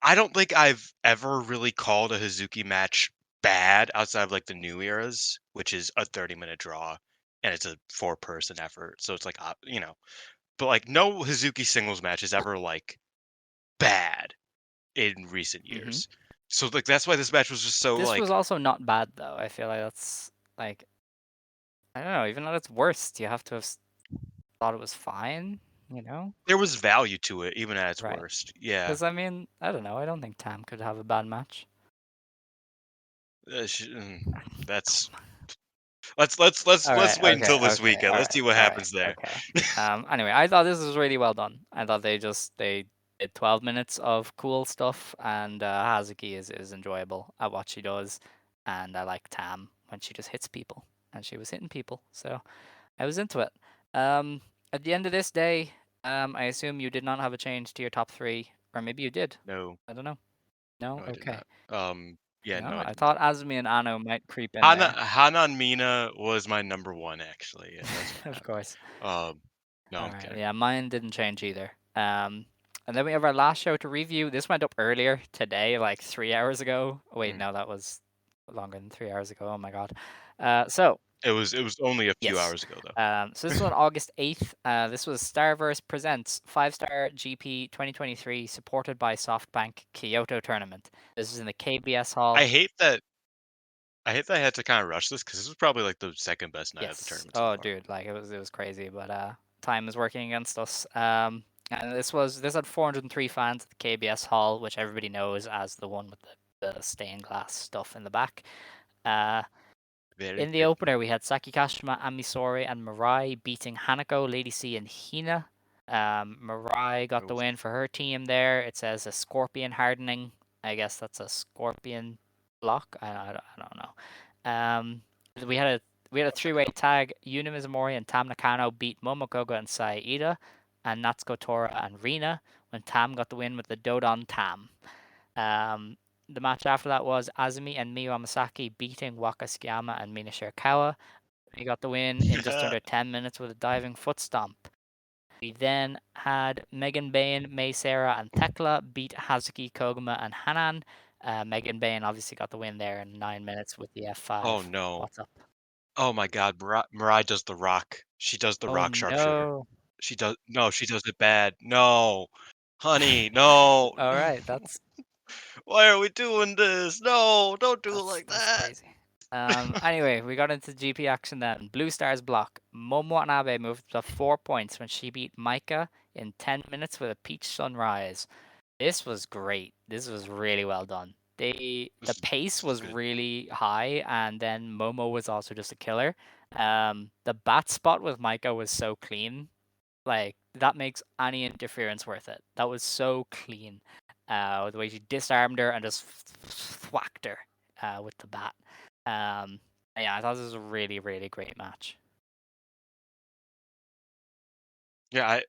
I don't think I've ever really called a Hazuki match bad outside of like the new eras, which is a 30-minute draw and it's a four-person effort. So it's like, but like no Hazuki singles match is ever like bad in recent mhm. years. So like that's why this match was just so This was like also not bad though. I feel like that's like I don't know. Even at its worst, you have to have thought it was fine. You know, there was value to it even at its right? worst. Yeah. Because I mean, I don't know. I don't think Tam could have a bad match. That's Come on. All right. let's wait Okay. until this Okay. weekend. All Let's right. see what All right. happens there. Okay. Anyway, I thought this was really well done. I thought they did 12 minutes of cool stuff, and Hazuki is enjoyable at what she does, and I like Tam when she just hits people, and she was hitting people, so I was into it. Um, at the end of this day, I assume you did not have a change to your top three, or maybe you did. No, I don't know. No. no, I did Okay. not. Yeah, no, No, I I did not. thought Azumi and Ano might creep in there. Hanan Mina was my number one, actually. Yeah, that's what Of happened. course. No, All I'm right. kidding. Yeah, mine didn't change either. And then we have our last show to review. This went up earlier today, like 3 hours ago. Wait, Mm. no, that was longer than 3 hours ago. Oh my god. So It was only a few Yes. hours ago though. So this was on August 8th. This was Starverse Presents 5-Star GP 2023, supported by SoftBank Kyoto Tournament. This is in the KBS Hall. I hate that I had to kind of rush this because this was probably like the second best night of the Yes. tournament so Oh, far. dude, like it was crazy, but time is working against us. And this had 403 fans at the KBS Hall, which everybody knows as the one with the stained glass stuff in the back. Very In the pretty. opener, we had Saki Kashima, Amisori, and Mirai beating Hanako, Lady C, and Hina. Mirai got the Oof. win for her team there. It says a Scorpion hardening. I guess that's a Scorpion block. I don't know. We had a three-way tag. Yuna Mizumori and Tam Nakano beat Momokoga and Saida, and Natsuko Tora and Rina, when Tam got the win with the Dodon Tam. The match after that was Azumi and Miyu Amasaki beating Waka Tsukiyama and Mina Shirakawa. They got the win in just under 10 minutes with a diving foot stomp. We then had Megan Bain, Mei Sarah, and Tekla beat Hazuki, Koguma, and Hanan. Megan Bain obviously got the win there in 9 minutes with the Oh F5. no. What's up? Oh my God, Mirai does the rock. She does the Oh rock sharpshooter. no. She does no, she does it bad. No. Honey, no. All right, that's Why are we doing this? No, don't do it That's like that's that. crazy. Anyway, we got into GP action then. Blue Stars block. Momo Watanabe moved to 4 points when she beat Maika in 10 minutes with a peach sunrise. This was great. This was really well done. The pace This is was good. really high, and then Momo was also just a killer. The bat spot with Maika was so clean. Like that makes any interference worth it. That was so clean. The way she disarmed her and just thwacked her with the bat. Yeah, I thought this was a really, really great match. Yeah,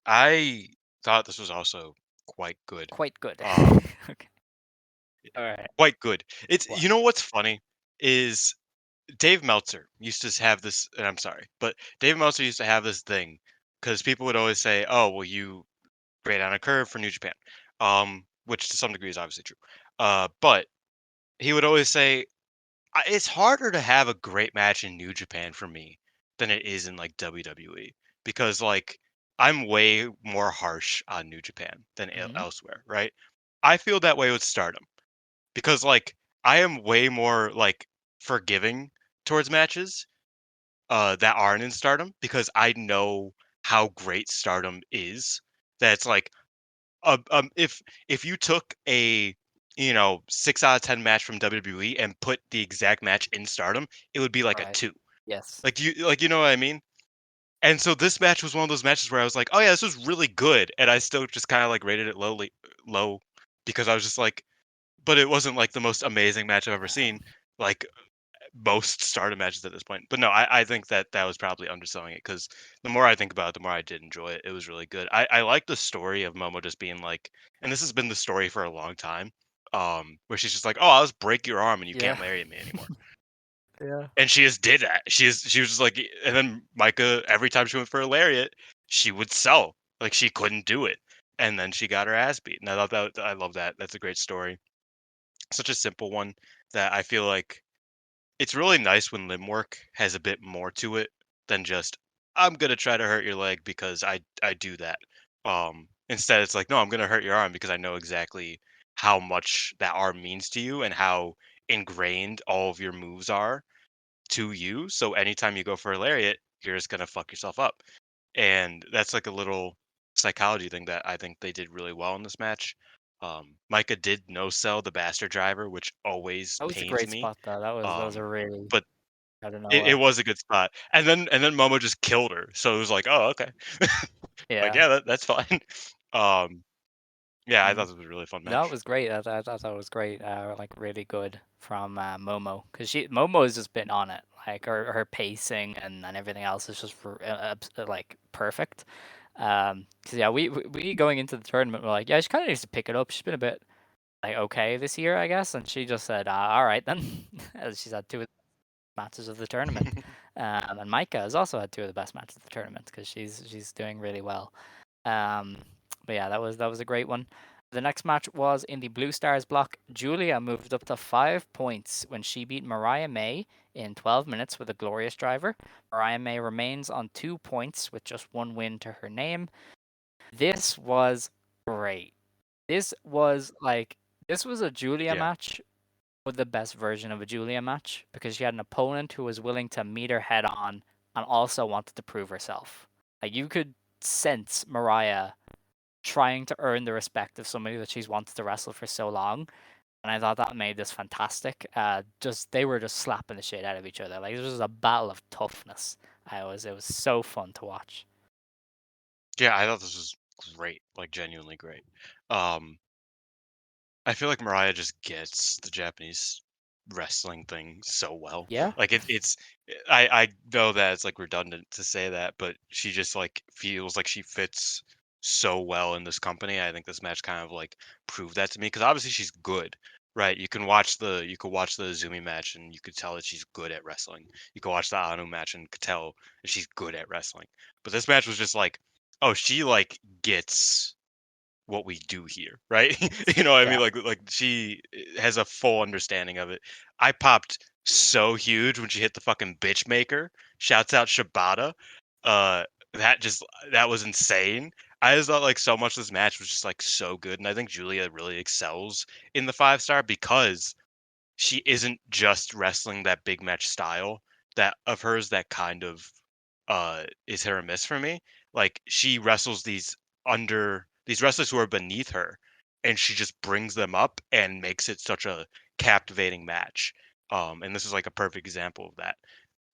I thought this was also quite good. Quite good. Um, Okay. All right. quite good. It's What? you know what's funny is Dave Meltzer used to have this, and I'm sorry, but Dave Meltzer used to have this thing because people would always say, "Oh, well, you grade on a curve for New Japan," which to some degree is obviously true. But he would always say, It's harder to have a great match in New Japan for me than it is in like WWE because like I'm way more harsh on New Japan than Hmm. elsewhere, right? I feel that way with Stardom because like I am way more like forgiving towards matches that aren't in Stardom because I know how great Stardom is. That's like if you took a 6 out of 10 match from WWE and put the exact match in Stardom, it would be like a Right. 2. Yes. You know what I mean? And so this match was one of those matches where I was like, "Oh yeah, this was really good," and I still just kind of like rated it low because I was just like, but it wasn't like the most amazing match I've ever seen, like most Stardom matches at this point. But no, I think that that was probably underselling it because the more I think about it, the more I did enjoy it. It was really good. I like the story of Momo just being like, and this has been the story for a long time, where she's just like, "Oh, I'll just break your arm and you Yeah. can't lariat me anymore." Yeah. And she just did that. She was just like, and then Micah every time she went for a lariat, she would sell like she couldn't do it, and then she got her ass beat. And I thought that I love that. That's a great story. Such a simple one that I feel like it's really nice when limb work has a bit more to it than just I'm gonna try to hurt your leg because I do that. Instead, it's like no, I'm gonna hurt your arm because I know exactly how much that arm means to you and how ingrained all of your moves are to you. So anytime you go for a lariat, you're just gonna fuck yourself up. And that's like a little psychology thing that I think they did really well in this match. Micah did no sell the bastard driver, which always That was a pains great me. spot though. That was a really, But I don't know it what. was a good spot. And then Momo just killed her. So it was like, oh, okay. Like, Yeah. yeah, that's fine. Um, yeah, I Mm. thought this was a really fun No, it match. was great. I thought it was great. Like really good from Momo, because Momo has just been on it. Like her pacing and everything else is just like perfect. 'Cause yeah, we going into the tournament, we're like, yeah, she kind of needs to pick it up. She's been a bit like okay this year, I guess, and she just said, all right then. As she's had two of the matches of the tournament, and Maika has also had two of the best matches of the tournament because she's doing really well. Um, but yeah, that was a great one. The next match was in the Blue Stars block. Julia moved up to 5 points when she beat Mariah May in 12 minutes with a glorious driver. Mariah May remains on 2 points with just 1 win to her name. This was great. This was a Julia Yeah. match with the best version of a Julia match because she had an opponent who was willing to meet her head on and also wanted to prove herself. Like you could sense Mariah trying to earn the respect of somebody that she's wanted to wrestle for so long. And I thought that made this fantastic. They were just slapping the shit out of each other. Like this was a battle of toughness. It was so fun to watch. Yeah, I thought this was great, like genuinely great. Um, I feel like Mariah just gets the Japanese wrestling thing so well. Yeah, Like I know that it's like redundant to say that, but she just like feels like she fits so well in this company. I think this match kind of like proved that to me because obviously she's good, right? You could watch the Izumi match and you could tell that she's good at wrestling. You could watch the Anu match and could tell that she's good at wrestling. But this match was just like, oh, she like gets what we do here, right? You know what I mean? yeah, Like she has a full understanding of it. I popped so huge when she hit the fucking bitch maker. Shouts out Shibata. Uh that was insane. I just thought like so much of this match was just like so good. And I think Julia really excels in the 5-star because she isn't just wrestling that big match style that of hers that kind of is hit or miss for me. Like she wrestles these wrestlers who are beneath her and she just brings them up and makes it such a captivating match. And this is like a perfect example of that.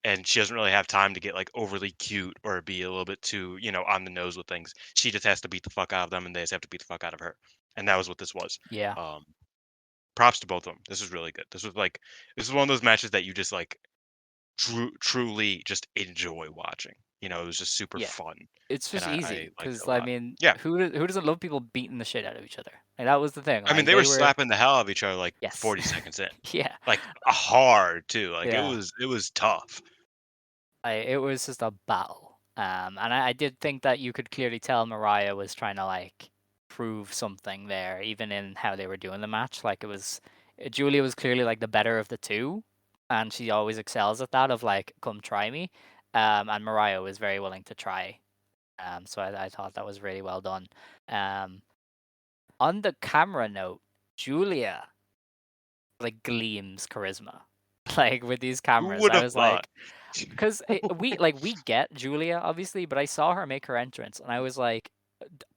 And she doesn't really have time to get like overly cute or be a little bit too, on the nose with things. She just has to beat the fuck out of them and they just have to beat the fuck out of her. And that was what this was. yeah. Um, props to both of them. This was really good. This is one of those matches that you just like truly just enjoy watching. It was just super Yeah, fun, it's and just I easy liked it because a I lot. mean, Yeah, who doesn't love people beating the shit out of each other? Like that was the thing. I mean Like they were they were, slapping the hell out of each other like yes, 40 seconds in, yeah, like hard too. Like it yeah. was it was tough. It was just a battle. And I did think that you could clearly tell Mariah was trying to like prove something there, even in how they were doing the match. Like it was, Julia was clearly like the better of the two, and she always excels at that of like, come try me. And Mariah was very willing to try. So I thought that was really well done. Um, on the camera note, Julia like gleams charisma. Like with these Who cameras, would I have was thought? like, because we get Julia obviously, but I saw her make her entrance, and I was like,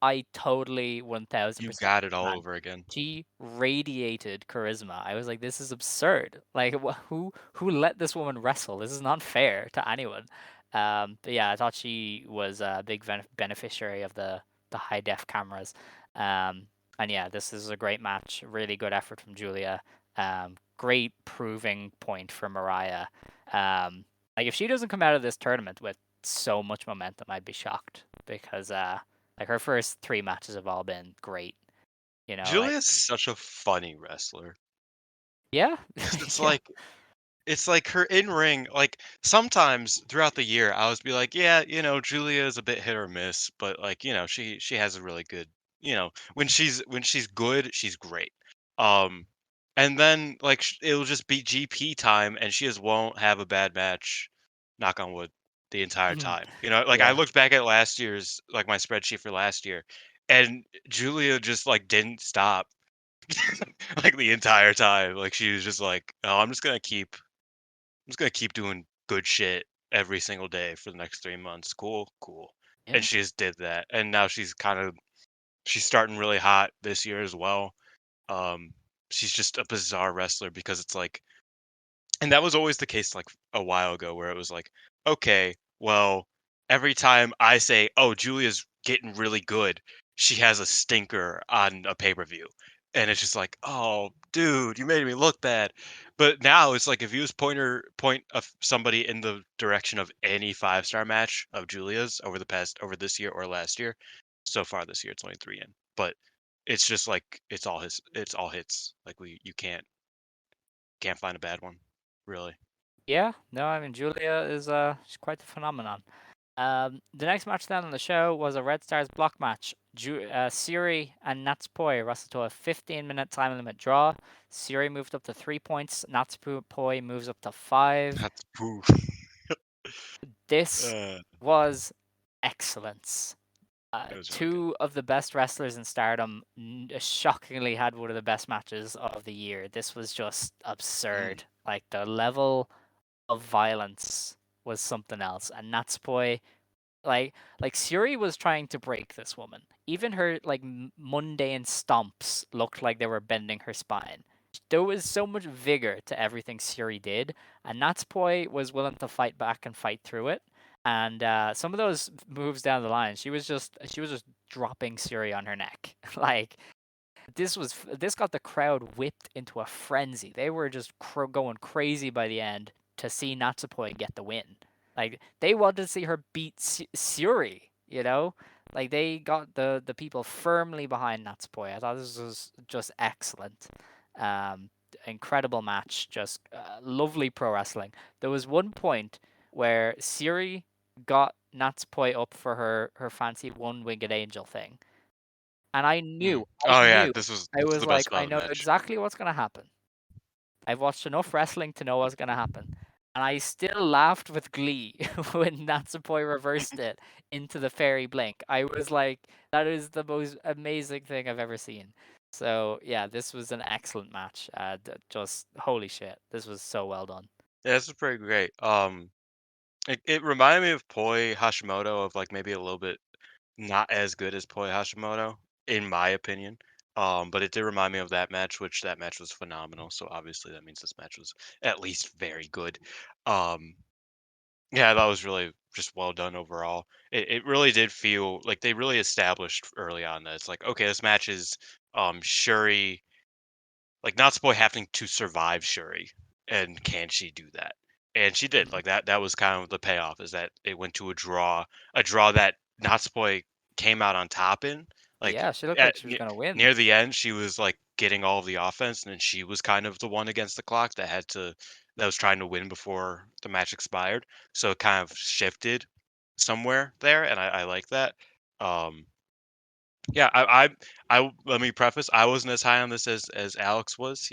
I totally You 1000% got it all man. over again. She radiated charisma. I was like, this is absurd. Like, who let this woman wrestle? This is not fair to anyone. But yeah, I thought she was a big beneficiary of the high def cameras. Um, and yeah, this is a great match. Really good effort from Julia. Great proving point for Mariah. Like if she doesn't come out of this tournament with so much momentum, I'd be shocked because like her first 3 matches have all been great. Like Julia's such a funny wrestler yeah, because it's yeah, like her in ring. Like sometimes throughout the year, I always be like, yeah, Julia is a bit hit or miss, but like she has a really good, when she's good, she's great. Um, and then like it'll just be GP time, and she just won't have a bad match. Knock on wood, the entire time. Like I yeah, looked back at last year's like my spreadsheet for last year, and Julia just like didn't stop like the entire time. Like she was just like, oh, I'm just gonna keep doing good shit every single day for the next 3 months. Cool, cool. And yeah, she just did that. And now she's starting really hot this year as well. Um, she's just a bizarre wrestler because it's like, and that was always the case like a while ago where it was like, okay, well, every time I say, oh, Julia's getting really good, she has a stinker on a pay-per-view. And it's just like, oh, dude, you made me look bad. But now it's like if you just point of somebody in the direction of any 5-star match of Julia's over this year or last year, so far this year it's only 3 in. But it's just like it's all hits. Like you can't find a bad one, really. yeah. No, I mean Julia is she's quite the phenomenon. The next match then on the show was a Red Stars block match. Syuri and Natsupoi wrestled to a 15-minute time limit draw. Syuri moved up to 3 points. Natsupoi moves up to 5. That's poo. This Uh, was excellence. it was really good. Two of the best wrestlers in Stardom shockingly had one of the best matches of the year. This was just absurd. Like the level of violence was something else. And Natsupoi, like Syuri was trying to break this woman. Even her like mundane stomps looked like they were bending her spine. There was so much vigor to everything Syuri did, and Natsupoi was willing to fight back and fight through it. And some of those moves down the line, she was just dropping Syuri on her neck. Like this got the crowd whipped into a frenzy. They were just going crazy by the end to see Natsupoi get the win. Like they wanted to see her beat Syuri, you know? Like they got the people firmly behind Natsupoi. I thought this was just excellent. Um, Incredible match, just lovely pro wrestling. There was one point where Syuri got Natsupoi up for her fancy one-winged angel thing. And I Mm. knew, Oh yeah, this was I was the best like, spot I of the know match. exactly what's gonna happen. I've watched enough wrestling to know what's gonna happen. And I still laughed with glee when Natsupoi reversed it into the fairy blink. I was like, that is the most amazing thing I've ever seen. So yeah, this was an excellent match. Just holy shit, this was so well done. Yeah, this was pretty great. It reminded me of Poi Hashimoto of like maybe a little bit not as good as Poi Hashimoto, in my opinion. But it did remind me of that match, which that match was phenomenal. So obviously that means this match was at least very good. Um, yeah, that was really just well done overall. It really did feel like they really established early on that it's like, okay, this match is Shuri, like Natsupoi having to survive Shuri, and can she do that? And she did. Mhm. Like that was kind of the payoff, is that it went to a draw that Natsupoi came out on top in. Like Yeah, she looked like at she was gonna win. near the end, she was like getting all of the offense, and then she was kind of the one against the clock that was trying to win before the match expired. So it kind of shifted somewhere there, and I like that. Um, yeah, let me preface, I wasn't as high on this as Alex was.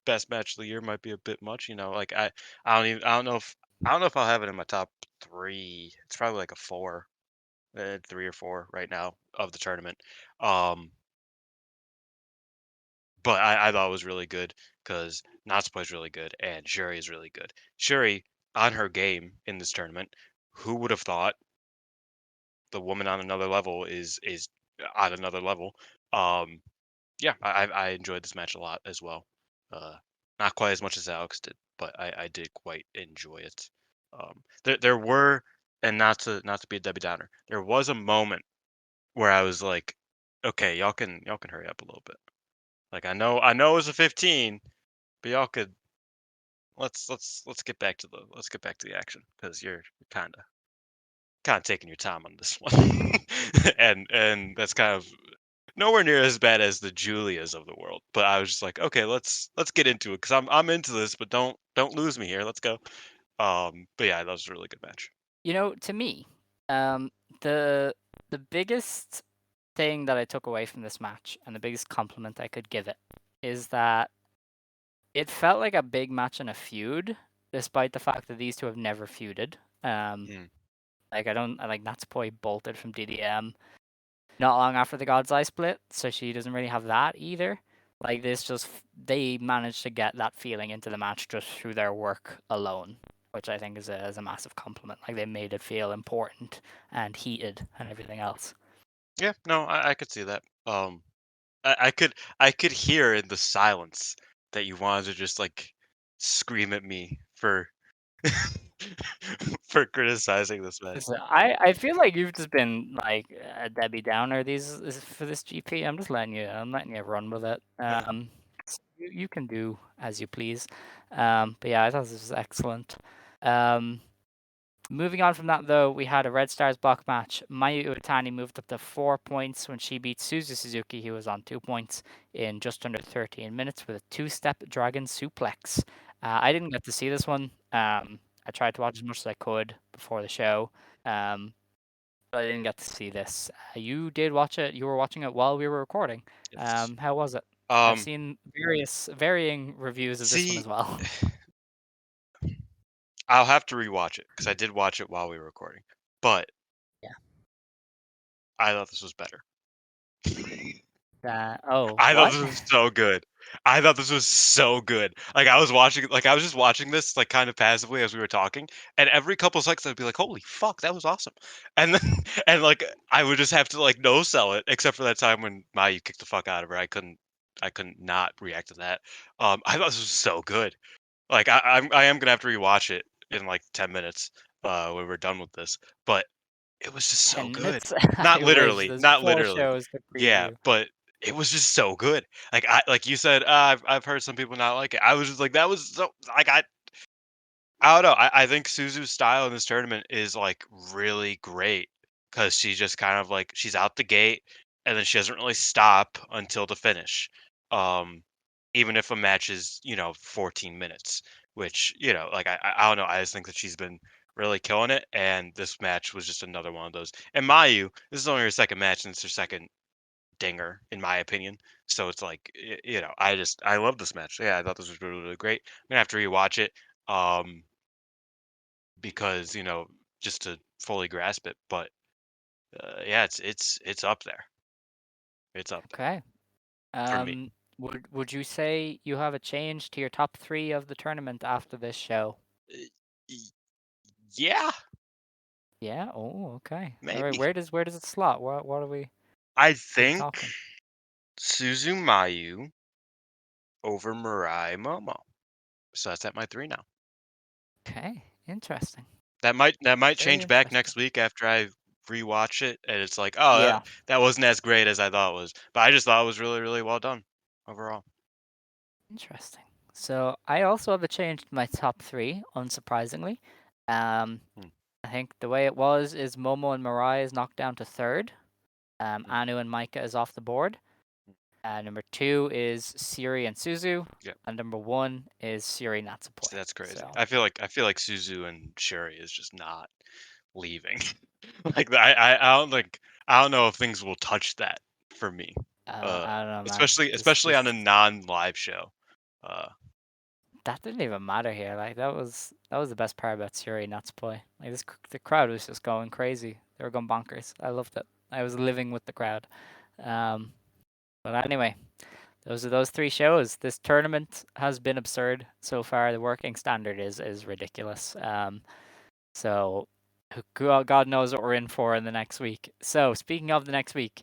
Best match of the year might be a bit much. Like I don't know if I'll have it in my top three. It's probably like a four, 3 or 4 right now of the tournament. Um, but I thought it was really good because Natsupoi is really good and Shuri is really good. Shuri on her game in this tournament. Who would have thought the woman on another level is on another level? Um, Yeah, I enjoyed this match a lot as well. Uh, Not quite as much as Alex did, but I did quite enjoy it. There were, and not to be a Debbie Downer, there was a moment where I was like, okay, y'all can hurry up a little bit. Like I know it was a 15, but y'all could let's get back to the action, because you're kind of taking your time on this one, and that's kind of nowhere near as bad as the Julias of the world. But I was just like, okay, let's get into it, because I'm into this, but don't lose me here. Let's go. But yeah, that was a really good match. You know, to me, um, the the biggest thing that I took away from this match, and the biggest compliment I could give it, is that it felt like a big match in a feud, despite the fact that these two have never feuded. Mm. Like I like Natsupoi bolted from DDM not long after the God's Eye split, so she doesn't really have that either. Like this, just they managed to get that feeling into the match just through their work alone, which I think is a massive compliment. Like they made it feel important and heated and everything else. Yeah, no, I could see that. I could hear in the silence that you wanted to just like scream at me for for criticizing this match. Listen, I feel like you've just been like a Debbie Downer for this GP. I'm letting you run with it. You can do as you please. But yeah, I thought this was excellent. Um, Moving on from that, though, we had a Red Stars block match. Mayu Iwatani moved up to 4 points when she beat Suzu Suzuki, who was on 2 points, in just under 13 minutes with a two-step dragon suplex. I didn't get to see this one. I tried to watch as much as I could before the show. But I didn't get to see this. You did watch it. You were watching it while we were recording. Yes. How was it? I've Um, seen varying reviews of this one see, as well. I'll have to rewatch it because I did watch it while we were recording, but Yeah. I thought this was better. Oh, I thought what? this was so good. I thought this was so good. Like I was just watching this like kind of passively as we were talking, and every couple seconds I'd be like, "Holy fuck, that was awesome!" And then and like I would just have to like no sell it, except for that time when Mayu kicked the fuck out of her. I couldn't not react to that. I thought this was so good. Like I am gonna have to rewatch it in like 10 minutes when we're done with this, but it was just so 10 good. minutes? Not I wish. literally, There's not 4 literally. shows to Yeah, preview. but it was just so good. Like you said, I've heard some people not like it. I was just like that was so like I don't know. I think Suzu's style in this tournament is like really great because she just kind of like she's out the gate and then she doesn't really stop until the finish. Um, even if a match is 14 minutes, which like I don't know. I just think that she's been really killing it, and this match was just another one of those. And Mayu, this is only her second match, and it's her second dinger in my opinion. So it's like I love this match. Yeah, I thought this was really really great. I'm gonna have to rewatch it. Um, because just to fully grasp it. But yeah, it's up there. It's up there Okay. for me. Would you say you have a change to your top 3 of the tournament after this show? Uh, y- Yeah, Yeah. Oh, okay. All right. maybe. Where does it slot? What I are we think talking? Suzumayu over Mirai Momo. So that's at my 3 now. Okay. Interesting. That might Very change back interesting. next week after I rewatch it, and it's like, oh, Yeah. that wasn't as great as I thought it was. But I just thought it was really really well done overall. Interesting. So I also have a change to my top 3, unsurprisingly. Um, Hmm, I think the way it was is Momo and Mirai is knocked down to third. hmm, Anu and Maika is off the board. hmm. Number 2 is Syuri and Suzu. Yeah. And number 1 is Syuri Natsupoi. See, that's crazy. So, I feel like Suzu and Syuri is just not leaving. Like I don't know if things will touch that for me. I don't know, man. Especially on a non-live show. Uh That didn't even matter here. Like that was the best part about Syuri Natsupoi. Like the crowd was just going crazy. They were going bonkers. I loved it. I was living with the crowd. Um, but anyway, those are those 3 shows. This tournament has been absurd so far. The working standard is ridiculous. So God knows what we're in for in the next week. So speaking of the next week,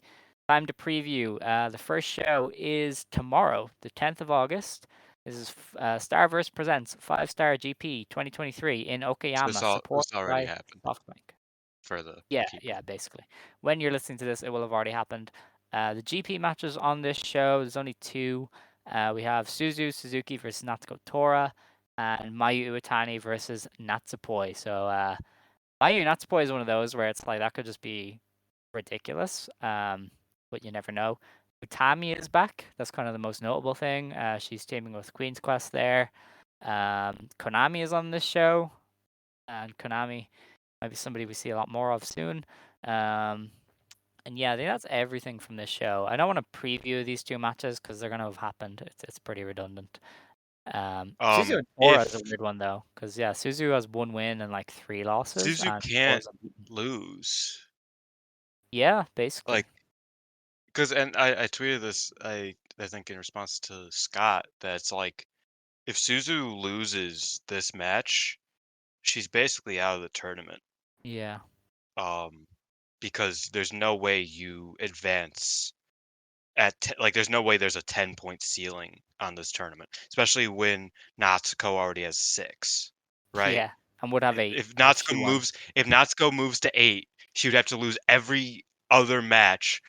time to preview. The first show is tomorrow, the 10th of August. This is Starverse presents 5-Star GP 2023 in so this Okayama, all this supported already by happened SoftBank. for the Yeah, people. yeah, basically. When you're listening to this, it will have already happened. The GP matches on this show, there's only 2. We have Suzuki versus Natsuko Tora, and Mayu Iwatani versus Natsupoi. So Mayu Natsupoi is one of those where it's like that could just be ridiculous, but you never know. Utami is back. That's kind of the most notable thing. She's teaming with Queen's Quest there. Konami is on this show, and Konami might be somebody we see a lot more of soon. Um, and yeah, I think that's everything from this show. I don't want to preview these 2 matches because they're going to have happened. It's pretty redundant. Suzu and Tora is a If weird one though, because yeah, Suzu has 1 win and like 3 losses, Suzu and can't Tora's unbeaten. lose, Yeah, basically. like because and I tweeted this I think in response to Scott that it's like if Suzu loses this match, she's basically out of the tournament. Yeah. Um, because there's no way you advance like there's no way there's a 10-point ceiling on this tournament, especially when Natsuko already has 6, right? Yeah, and would have 8 If if Natsuko she won. moves if Natsuko moves to 8, she would have to lose every other match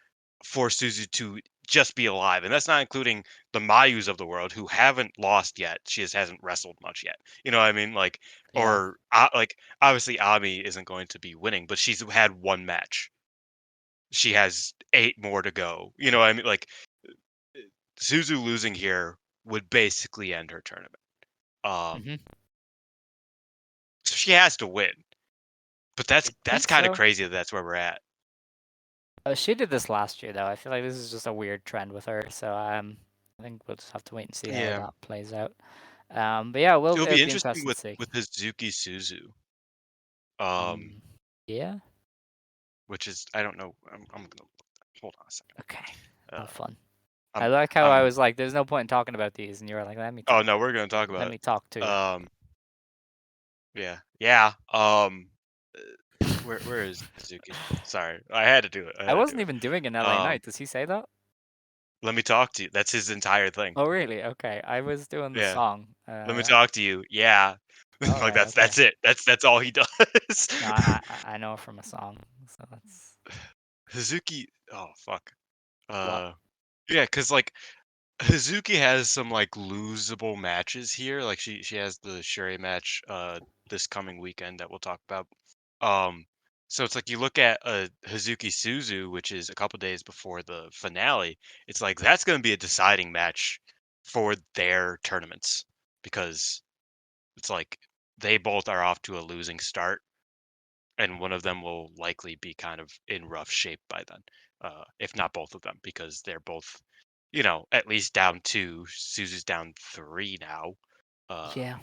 for Suzu to just be alive. And that's not including the Mayus of the world who haven't lost yet. She just hasn't wrestled much yet. You know what I mean? Like Yeah. or like obviously Ami isn't going to be winning, but she's had 1 match. She has 8 more to go. You know what I mean? Like Suzu losing here would basically end her tournament. Um, Mhm. so she has to win. But I that's think kind of so. crazy that that's where we're at. She did this last year though. I feel like this is just a weird trend with her. So I think we'll just have to wait and see how Yeah. that plays out. But yeah, It'll it'll be be interesting interesting to see. with Hazuki Suzu. Um, Yeah. which is I don't know. I'm gonna hold on a second. Okay. Have Uh, fun. I I'm like how I I'm. was like, "There's no point in talking about these," and you were like, "Let me Oh talk. no, we're gonna talk Let about me talk to it. you." Yeah, yeah. Uh, where is Hazuki? Sorry, I had to do it. I I had to do wasn't it. even doing an LA night. Does he say that? Let me talk to you. That's his entire thing. Oh, really? Okay. I was doing the Yeah. song. Let me talk to you. Yeah. All Like right. Okay. that's it. That's all he does. No, I know from a song, so that's Hazuki. Oh fuck. what. Uh. Yeah, cause like Hazuki has some like losable matches here. Like she has the Syuri match this coming weekend that we'll talk about. Um so it's like you look at Hazuki Suzu, which is a couple days before the finale, it's like that's gonna be a deciding match for their tournaments because it's like they both are off to a losing start and one of them will likely be kind of in rough shape by then, if not both of them, because they're both, at least down two. Suzu's down three now. Uh, Yeah.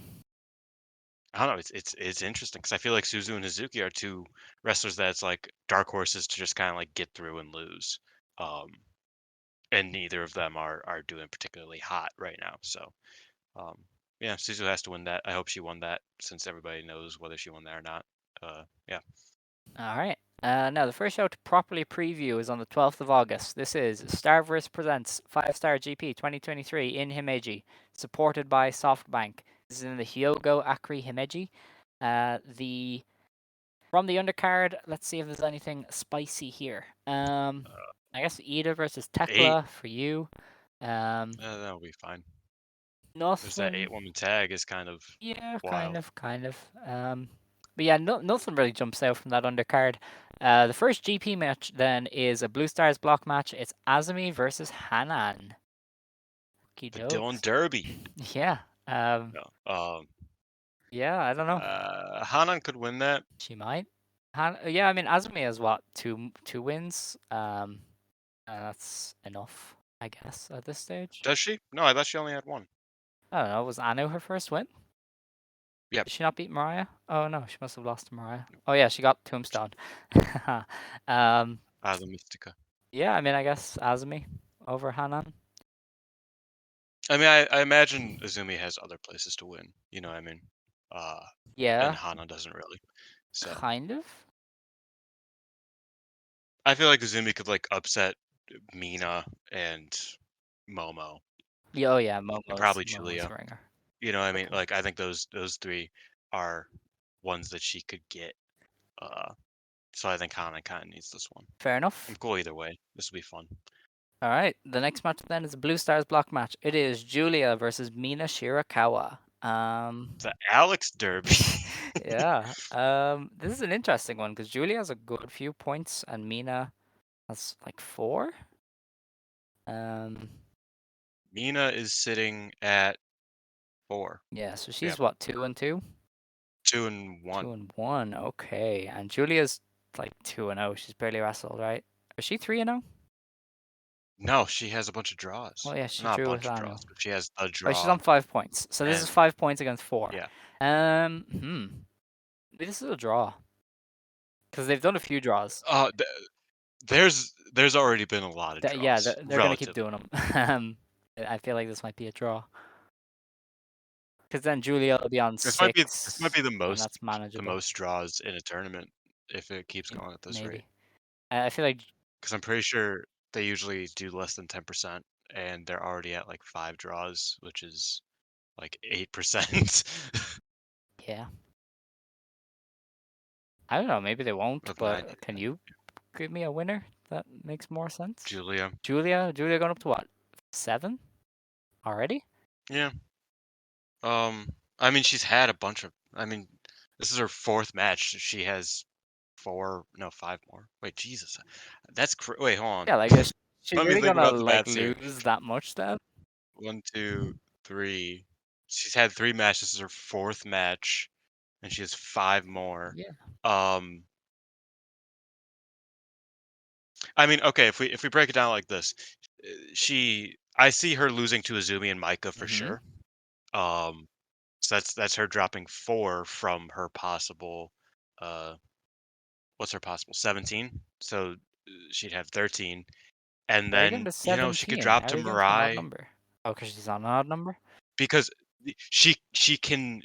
I don't know. It's interesting because I feel like Suzu and Hazuki are two wrestlers that's like dark horses to just kind of like get through and lose. Um, and neither of them are doing particularly hot right now. So um, yeah, Suzu has to win that. I hope she won that since everybody knows whether she won that or not. Yeah. All right. Now, the first show to properly preview is on the 12th of August. This is Starverse Presents 5-Star GP 2023 in Himeji, supported by SoftBank. This is in the Hyogo Akri Himeji. The From the undercard, let's see if there's anything spicy here. I guess Ida versus Eight. Tekla for you. That'll be fine. There's that Nothing. 8-woman tag is kind of Yeah, wild. kind of. But yeah, nothing really jumps out from that undercard. The first GP match then is a Blue Stars block match. It's Azumi versus Hanan. Okey The Dylan dokes. Derby. Yeah. No. Yeah, I don't know. Hanan could win that. She might. Yeah, I mean Azumi has what two wins. That's enough, I guess, at this stage. Does she? No, I thought she only had one. I don't know. Was Anu her first win? Yep. Did she not beat Mariah? Oh no, she must have lost to Mariah. Oh yeah, she got Tombstone. The Mystica. Yeah, I mean, I guess Azumi over Hanan. I mean, I imagine Azumi has other places to win. You know what I mean? And Yeah, Hanan doesn't really. So kind of. I feel like Azumi could like upset Mina and Momo Yeah, oh yeah, and Momo's probably Momo's Julia. a ringer. You know what I mean? Okay. Like I think those three are ones that she could get. Uh, so I think Hanan kind of needs this one. Fair I'm enough. cool either way. This will be fun. All right, the next match then is a Blue Stars block match. It is Julia versus Mina Shirakawa. The Alex Derby. Yeah. This is an interesting one because Julia has a good few points and Mina has like 4. Um, Mina is sitting at 4. yeah, so she's Yep, what, 2 and 2? 2 and 1. 2 and 1. Okay. And Julia's like 2 and 0. She's barely wrestled, right? Is she 3 and 0? No, she has a bunch of Oh draws. yeah, she Not a drew with bunch of Anu. draws, but she has a Oh, she's draw. on 5 points. So this is And 5 points against 4. yeah, Maybe this is a draw because they've done a few draws. there's already been a lot of Yeah, draws, they're gonna keep relatively. doing them. I feel like this might be a draw because then Julia will be on This might 6, be and that's the manageable. most draws in a tournament if it keeps going at this rate. Maybe. I feel like Because I'm pretty sure they usually do less than 10%, and they're already at like 5 draws, which is like 8% yeah. I don't know. Maybe they won't. of 90. But can you give me a winner that makes more sense? Julia. Julia going up to what? 7 already? Yeah. I mean, she's had a bunch of. I mean, this is her 4th match. She has 4, no, 5 more. Wait, Jesus, wait, hold on. Yeah, like is she Let me really think gonna about the like maths here. lose that much then? 1, 2, 3. She's had 3 matches. This is her 4th match, and she has 5 more. Yeah. Um, I mean, okay, if we break it down like this, I see her losing to Azumi and Maika for Mm-hmm. sure. Um, so that's her dropping 4 from her possible, uh, what's her possible 17. So she'd have 13, and How are you getting then to she could 17? drop How are to you getting to an odd Mirai number? Oh, because she's on an odd number? because she can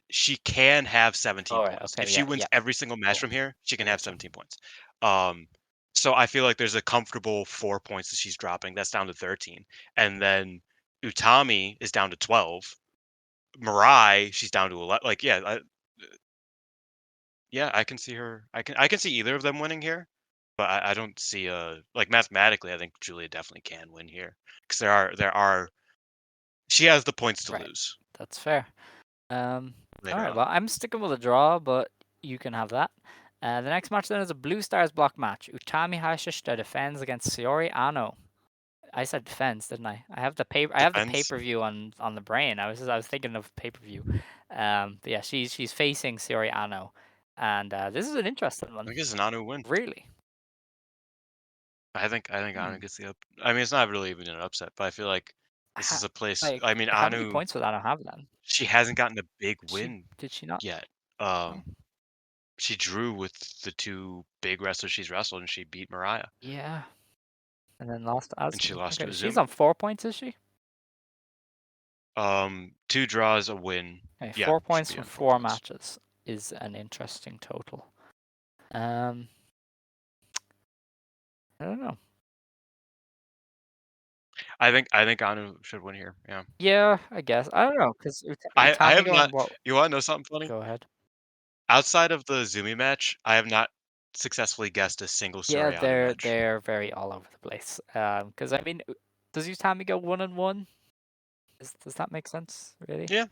have 17 All right. points if Okay. she Yeah. wins Yeah. every single match Cool. from here. She can I have get you. 17 points. Um, so I feel like there's a comfortable 4 points that she's dropping. That's down to 13, and then Utami is down to 12. Mirai, she's down to 11. Like, yeah, I can see her. I can see either of them winning here, but I don't see like mathematically. I think Julia definitely can win here because there are she has the points to Right. lose That's fair. All later right. on. Well, I'm sticking with a draw, but you can have that. The next match then is a Blue Stars block match. Utami Hayashishita defends against Saori Anou. I said defends, didn't I? I have the pay. I have the pay Depends. per view on the brain. I was thinking of pay per view. But yeah, she's facing Syuri Anou, and this is an interesting I one. guess Nanu win. Really. I think Hmm. Anu gets the up. I mean, it's not really even an upset, but I feel like this is a place. Like I mean, how many Anu, points would Anou have then? she hasn't gotten a big She win did she not? yet. Oh, She drew with the 2 big wrestlers she's wrestled, and she beat Mariah, yeah, and then lost to and she Azumi. lost to Okay, she's Azumi. on 4 points, is she? 2 draws, a win. Okay, Yeah, 4 points should be from on 4 four points. matches is an interesting total. Um, I don't know. I think Anu should win here. Yeah. Yeah, I guess. I don't know because I Utami have not. going what? You wanna know something funny? Go ahead. Outside of the Zumi match, I have not successfully guessed a single Yeah, Surianu they're match. they're very all over the place. Because I mean, does Utami go 1-1? Does that make sense? Really? Yeah.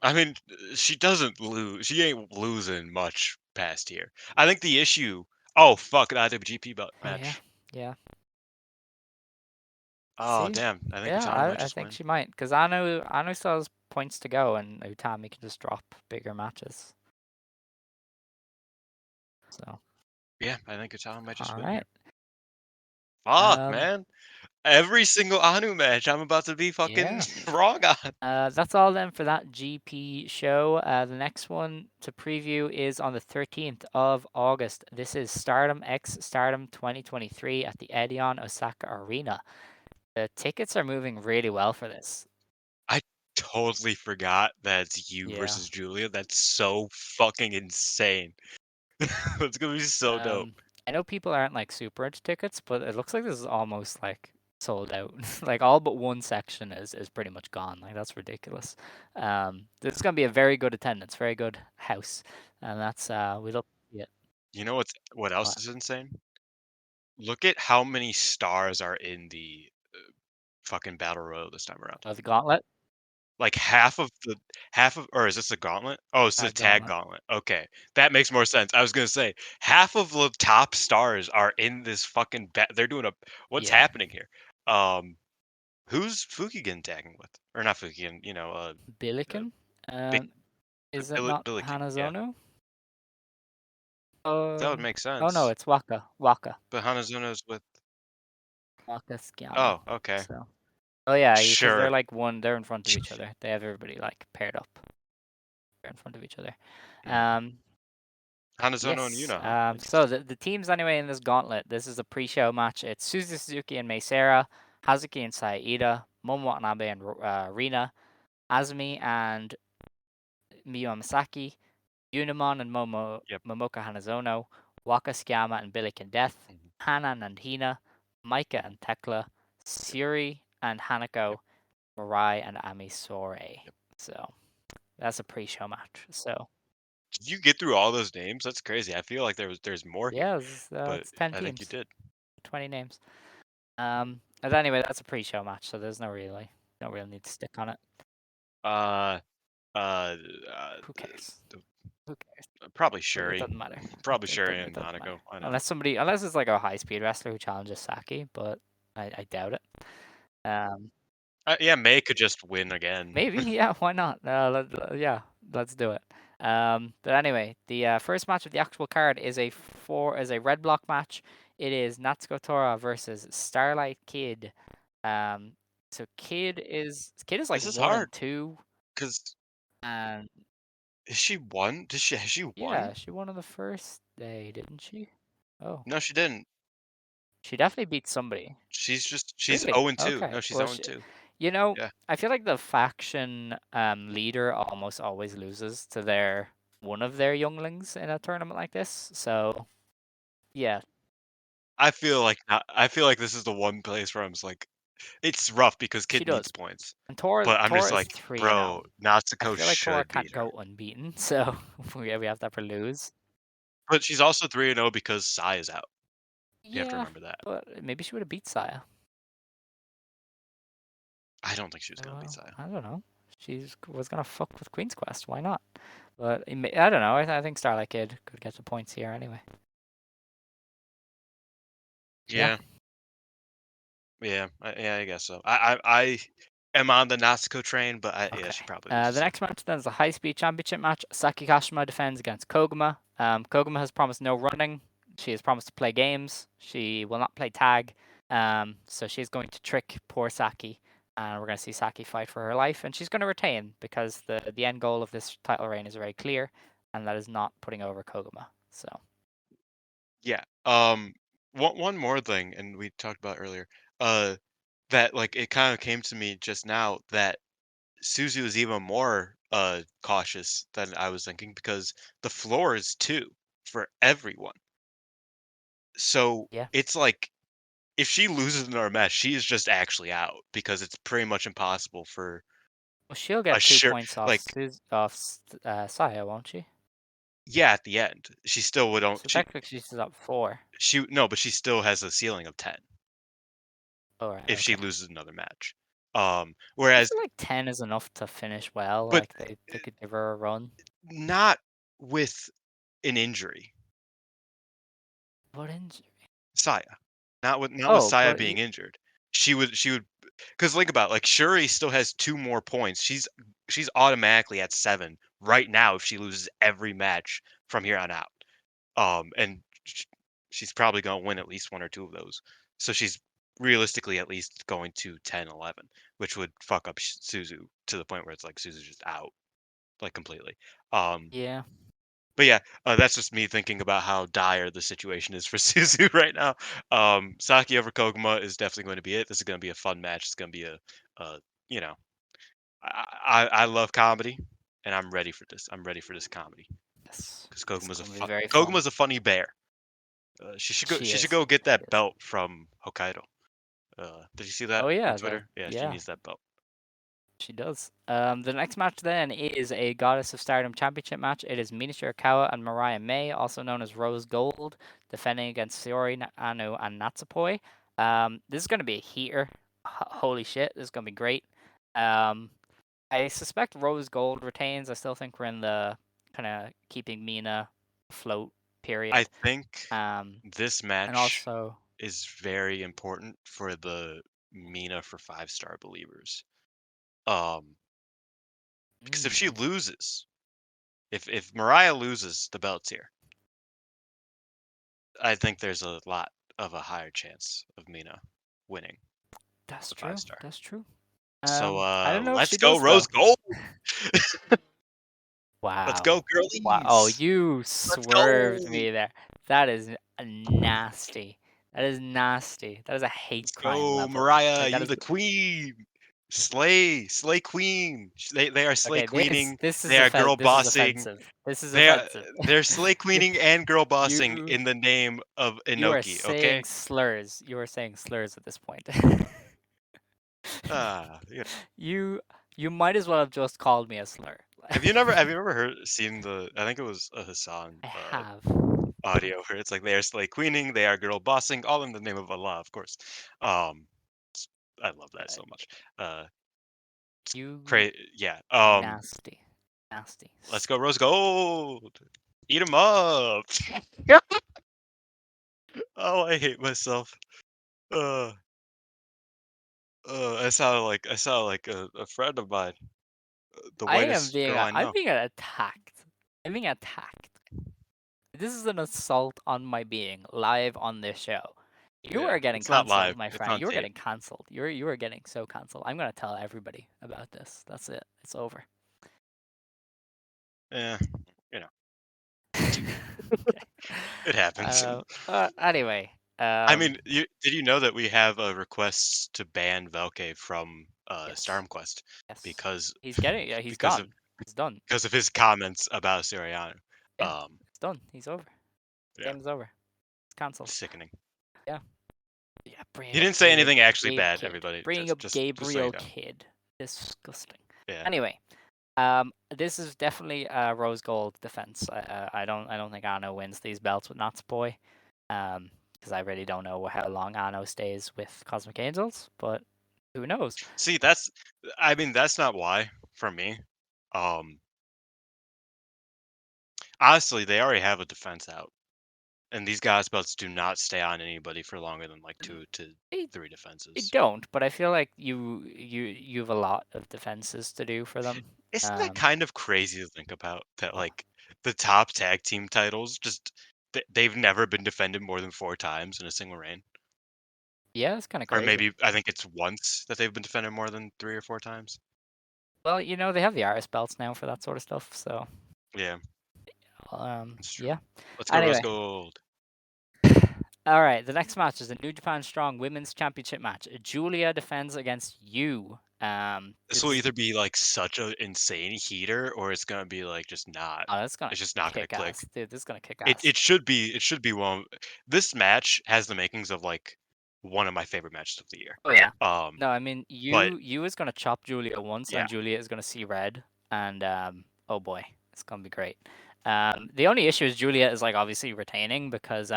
I mean, she doesn't lose. She ain't losing much past here. I think the issue. Oh fuck, an IWGP belt Oh yeah, match. yeah. Oh See, damn, I think yeah, Utami might I just think win. she might because Anu still has points to go, and Utami can just drop bigger matches. So, Yeah, I think Utami might just all win right. here. Fuck, Um, man. Every single Anu match, I'm about to be fucking yeah. wrong on. That's all then for that GP show. The next one to preview is on the 13th of August. This is Stardom X Stardom 2023 at the Edion Osaka Arena. The tickets are moving really well for this. I totally forgot that's you Yeah. versus Julia. That's so fucking insane. That's gonna be so dope. Um, I know people aren't like super into tickets, but it looks like this is almost like sold out. Like all but one section is pretty much gone. Like that's ridiculous. This is gonna be a very good attendance, very good house, and that's we love to see it. You know what else What? is insane? Look at how many stars are in the fucking battle royal this time around. Oh, the gauntlet? Like or is this a gauntlet? Oh, it's a tag Gauntlet. gauntlet. Okay. That makes more sense. I was gonna say half of the top stars are in this fucking they're doing what's Yeah. happening here? Um who's Fukigen tagging with? Or not Fukigen, uh, Billiken? Big Um, is it not Billiken. Yeah. Hanazono? That would make Oh no, sense. it's Waka. Waka. But Hanazono's with Waka Skyama. Oh, okay. So. Oh yeah, because they're Sure. like they're in front of each other. They have everybody like paired up. They're in front of each other. Mhm. Um, Hanazono and yes. Yuna, huh? So Nice. the teams anyway in this gauntlet. This is a pre-show match. It's Suzuki and Meisera, Hazuki and Saida, Momo Watanabe and Rina, Azumi and Miyu Masaki, Unimon and Yep. Momoka Hanazono, Waka Skyama and Billiken Death, Mhm. Hanan and Hina, Maika and Tekla, Syuri and Hanako, Yep. Mirai and Amisore. Yep. So that's a pre-show match. So Did you get through all those names? That's crazy. I feel like there's more here, yeah, but it's 10 I think you teams, did. 20 names. But anyway, that's a pre-show match, so there's no real need to stick on it. Uh, uh, uh, Who cares? uh, Who cares? probably It Shuri. doesn't matter. Probably Shuri It and doesn't matter Hanako. Why not? unless it's like a high-speed wrestler who challenges Saki, but I doubt it. Um, Yeah, May could just win again. Maybe, yeah, why not? Yeah, let's do it. But anyway, the first match of the actual card is a red block match. it is Natsuko Tora versus Starlight Kid. So Kid is like This is 1-2, because and is she won? Has she won? yeah, she won on the first day, didn't she? Oh, No, she didn't. she definitely beat somebody. She's Really? 0-2. Okay. No, she's Well, 0-2. you know, Yeah. I feel like the faction leader almost always loses to one of their younglings in a tournament like this. So yeah, I feel like this is the one place where I'm just like, it's rough because she Kid needs does. points. And Tora But I'm just Tora is like, 3-0. bro, I Natsuko feel like Tora should can't beat her. go unbeaten, so we have to have her lose. But she's also 3-0 because Sai is out. You have to Yeah, remember that. but maybe she would have beat Saya. I don't think she was gonna beat Well, Saya. I don't know. She was gonna fuck with Queen's Quest. Why not? But I don't know. I think Starlight Kid could get the points here anyway. Yeah. Yeah, yeah, I guess so. I am on the Natsuko train, but yeah, Okay. she probably The loses here. next match then is a high-speed championship match. Saki Kashima defends against Koguma. Koguma has promised no running. She has promised to play games. She will not play tag. So she's going to trick poor Saki, and we're going to see Saki fight for her life, and she's going to retain because the end goal of this title reign is very clear, and that is not putting over Koguma. So Yeah. One more thing, and we talked about earlier. That like it kind of came to me just now that Suzu is even more cautious than I was thinking because the floor is 2 for everyone. So yeah, it's like if she loses in our match, she is just actually out because it's pretty much impossible for well, she'll a get two sure points off like Saya, won't she? yeah, at the end. She still would So only technically she's up 4. she no, but she still has a ceiling of 10 All right. if she Okay. loses another match. I Whereas feel like 10 is enough to finish well. but Like they could give her a run. not with an injury. What injury? Saya. Not with Oh, Saya but being injured. She would because think about it, like Syuri still has 2 more points. She's automatically at 7 right now if she loses every match from here on out. And she's probably going to win at least 1 or 2 of those. So she's realistically at least going to 10, 11, which would fuck up Suzu to the point where it's like Suzu's just out like completely. Um, yeah, but yeah, that's just me thinking about how dire the situation is for Suzu right now. Saki over Koguma is definitely going to be it. This is going to be a fun match. It's going to be uh, you know, I love comedy, and I'm ready for this. I'm ready for this comedy yes, because it's gonna be very fun. Koguma's a funny bear. She should go. She She should is. go get She that is. belt from Hokkaido. Did you see that Oh on yeah, Twitter? Yeah, she yeah, needs that belt. she does. The next match then is a Goddess of Stardom Championship match. It is Mina Shirakawa and Mariah May, also known as Rose Gold, defending against Saori Anou and Natsupoi. This is gonna be a heater. Holy shit, this is gonna be great. Um, I suspect Rose Gold retains. I still think we're in the kind of keeping Mina afloat I period. think Um, this and match also, is very important for the Mina for 5-star believers. Because if she mm, loses, if Mariah loses the belts here, I think there's a lot of a higher chance of Mina winning that's the true. 5-star. That's true. So I don't know if let's she go does Rose though. Gold. Let's go Wow. Wow. Oh, girlies. you Let's swerved go. me there. That is nasty. That is nasty. That is a hate Let's crime go level. Mariah, Like that you is the queen. Slay queen. They are slay okay. This queening. this They is are girl this is bossing. offensive. This is They are offensive. they're slay You queening and girl bossing you in the name of you are Inoki, saying okay? slurs. You are saying slurs at this point. Yeah. you you might as well have just called me a slur. Have you ever seen I think it was a Hassan I have. audio where it's like they are slay queening, they are girl bossing, all in the name of Allah, of course. Um s- I love that so much. Uh You yeah. nasty, nasty. Let's go Rose Gold. Eat 'em up. Oh, I hate myself. Uh I sound like a friend of mine, the I am whitest being girl I I'm know. being attacked. I'm being attacked. This is an assault on my being live on this show. You Yeah, are getting it's not live. cancelled, my It's friend. on You are tape. getting cancelled. You are getting so cancelled. I'm gonna tell everybody about this. That's it. It's over. Yeah, you know, Okay. it happens. Anyway, I mean, did you know that we have a request to ban Velke from yes, Stardom Quest yes. because He's getting. Yeah, he's because of gone. He's done. because of his comments about Saori Anou. Yeah, it's done. He's over. Yeah, Game's over. It's cancelled. sickening. Yeah. Yeah. Bringing He up didn't say anything actually Gabe bad. Kid. Everybody, Bringing up just so you Gabriel know. Kid. Disgusting. Yeah. Anyway, this is definitely a rose gold defense. I don't think Ano wins these belts with Natsupoi, because I really don't know how long Ano stays with Cosmic Angels, but who knows? See, I mean, that's not why for me. Um, Honestly, they already have a defense out, and these guys belts do not stay on anybody for longer than like Mm, 2 to They, 3 they defenses. don't, but I feel like you have a lot of defenses to do for them. Isn't that Um, kind of crazy to think about that, well, like, the top tag team titles just they've never been defended more than 4 times in a single reign? yeah, it's kind of Or crazy. maybe I think it's once that they've been defended more than 3 or 4 times? Well, they have the artist belts now for that sort of stuff, so Yeah, that's true. yeah. Let's go rose Anyway, gold. all right, the next match is the New Japan Strong Women's Championship match. Julia defends against you. This This will is either be, like, such a insane heater or it's gonna be, like, just not. oh, that's gonna It's just not gonna kick click. ass, dude. This is gonna kick It ass. it should be it should be one this match has the makings of, like, one of my favorite matches of the year. Oh yeah. Um, No, I mean but you is gonna chop Julia once, yeah. and Julia is gonna see red, and oh boy, it's gonna be great. The only issue is Julia is like obviously retaining because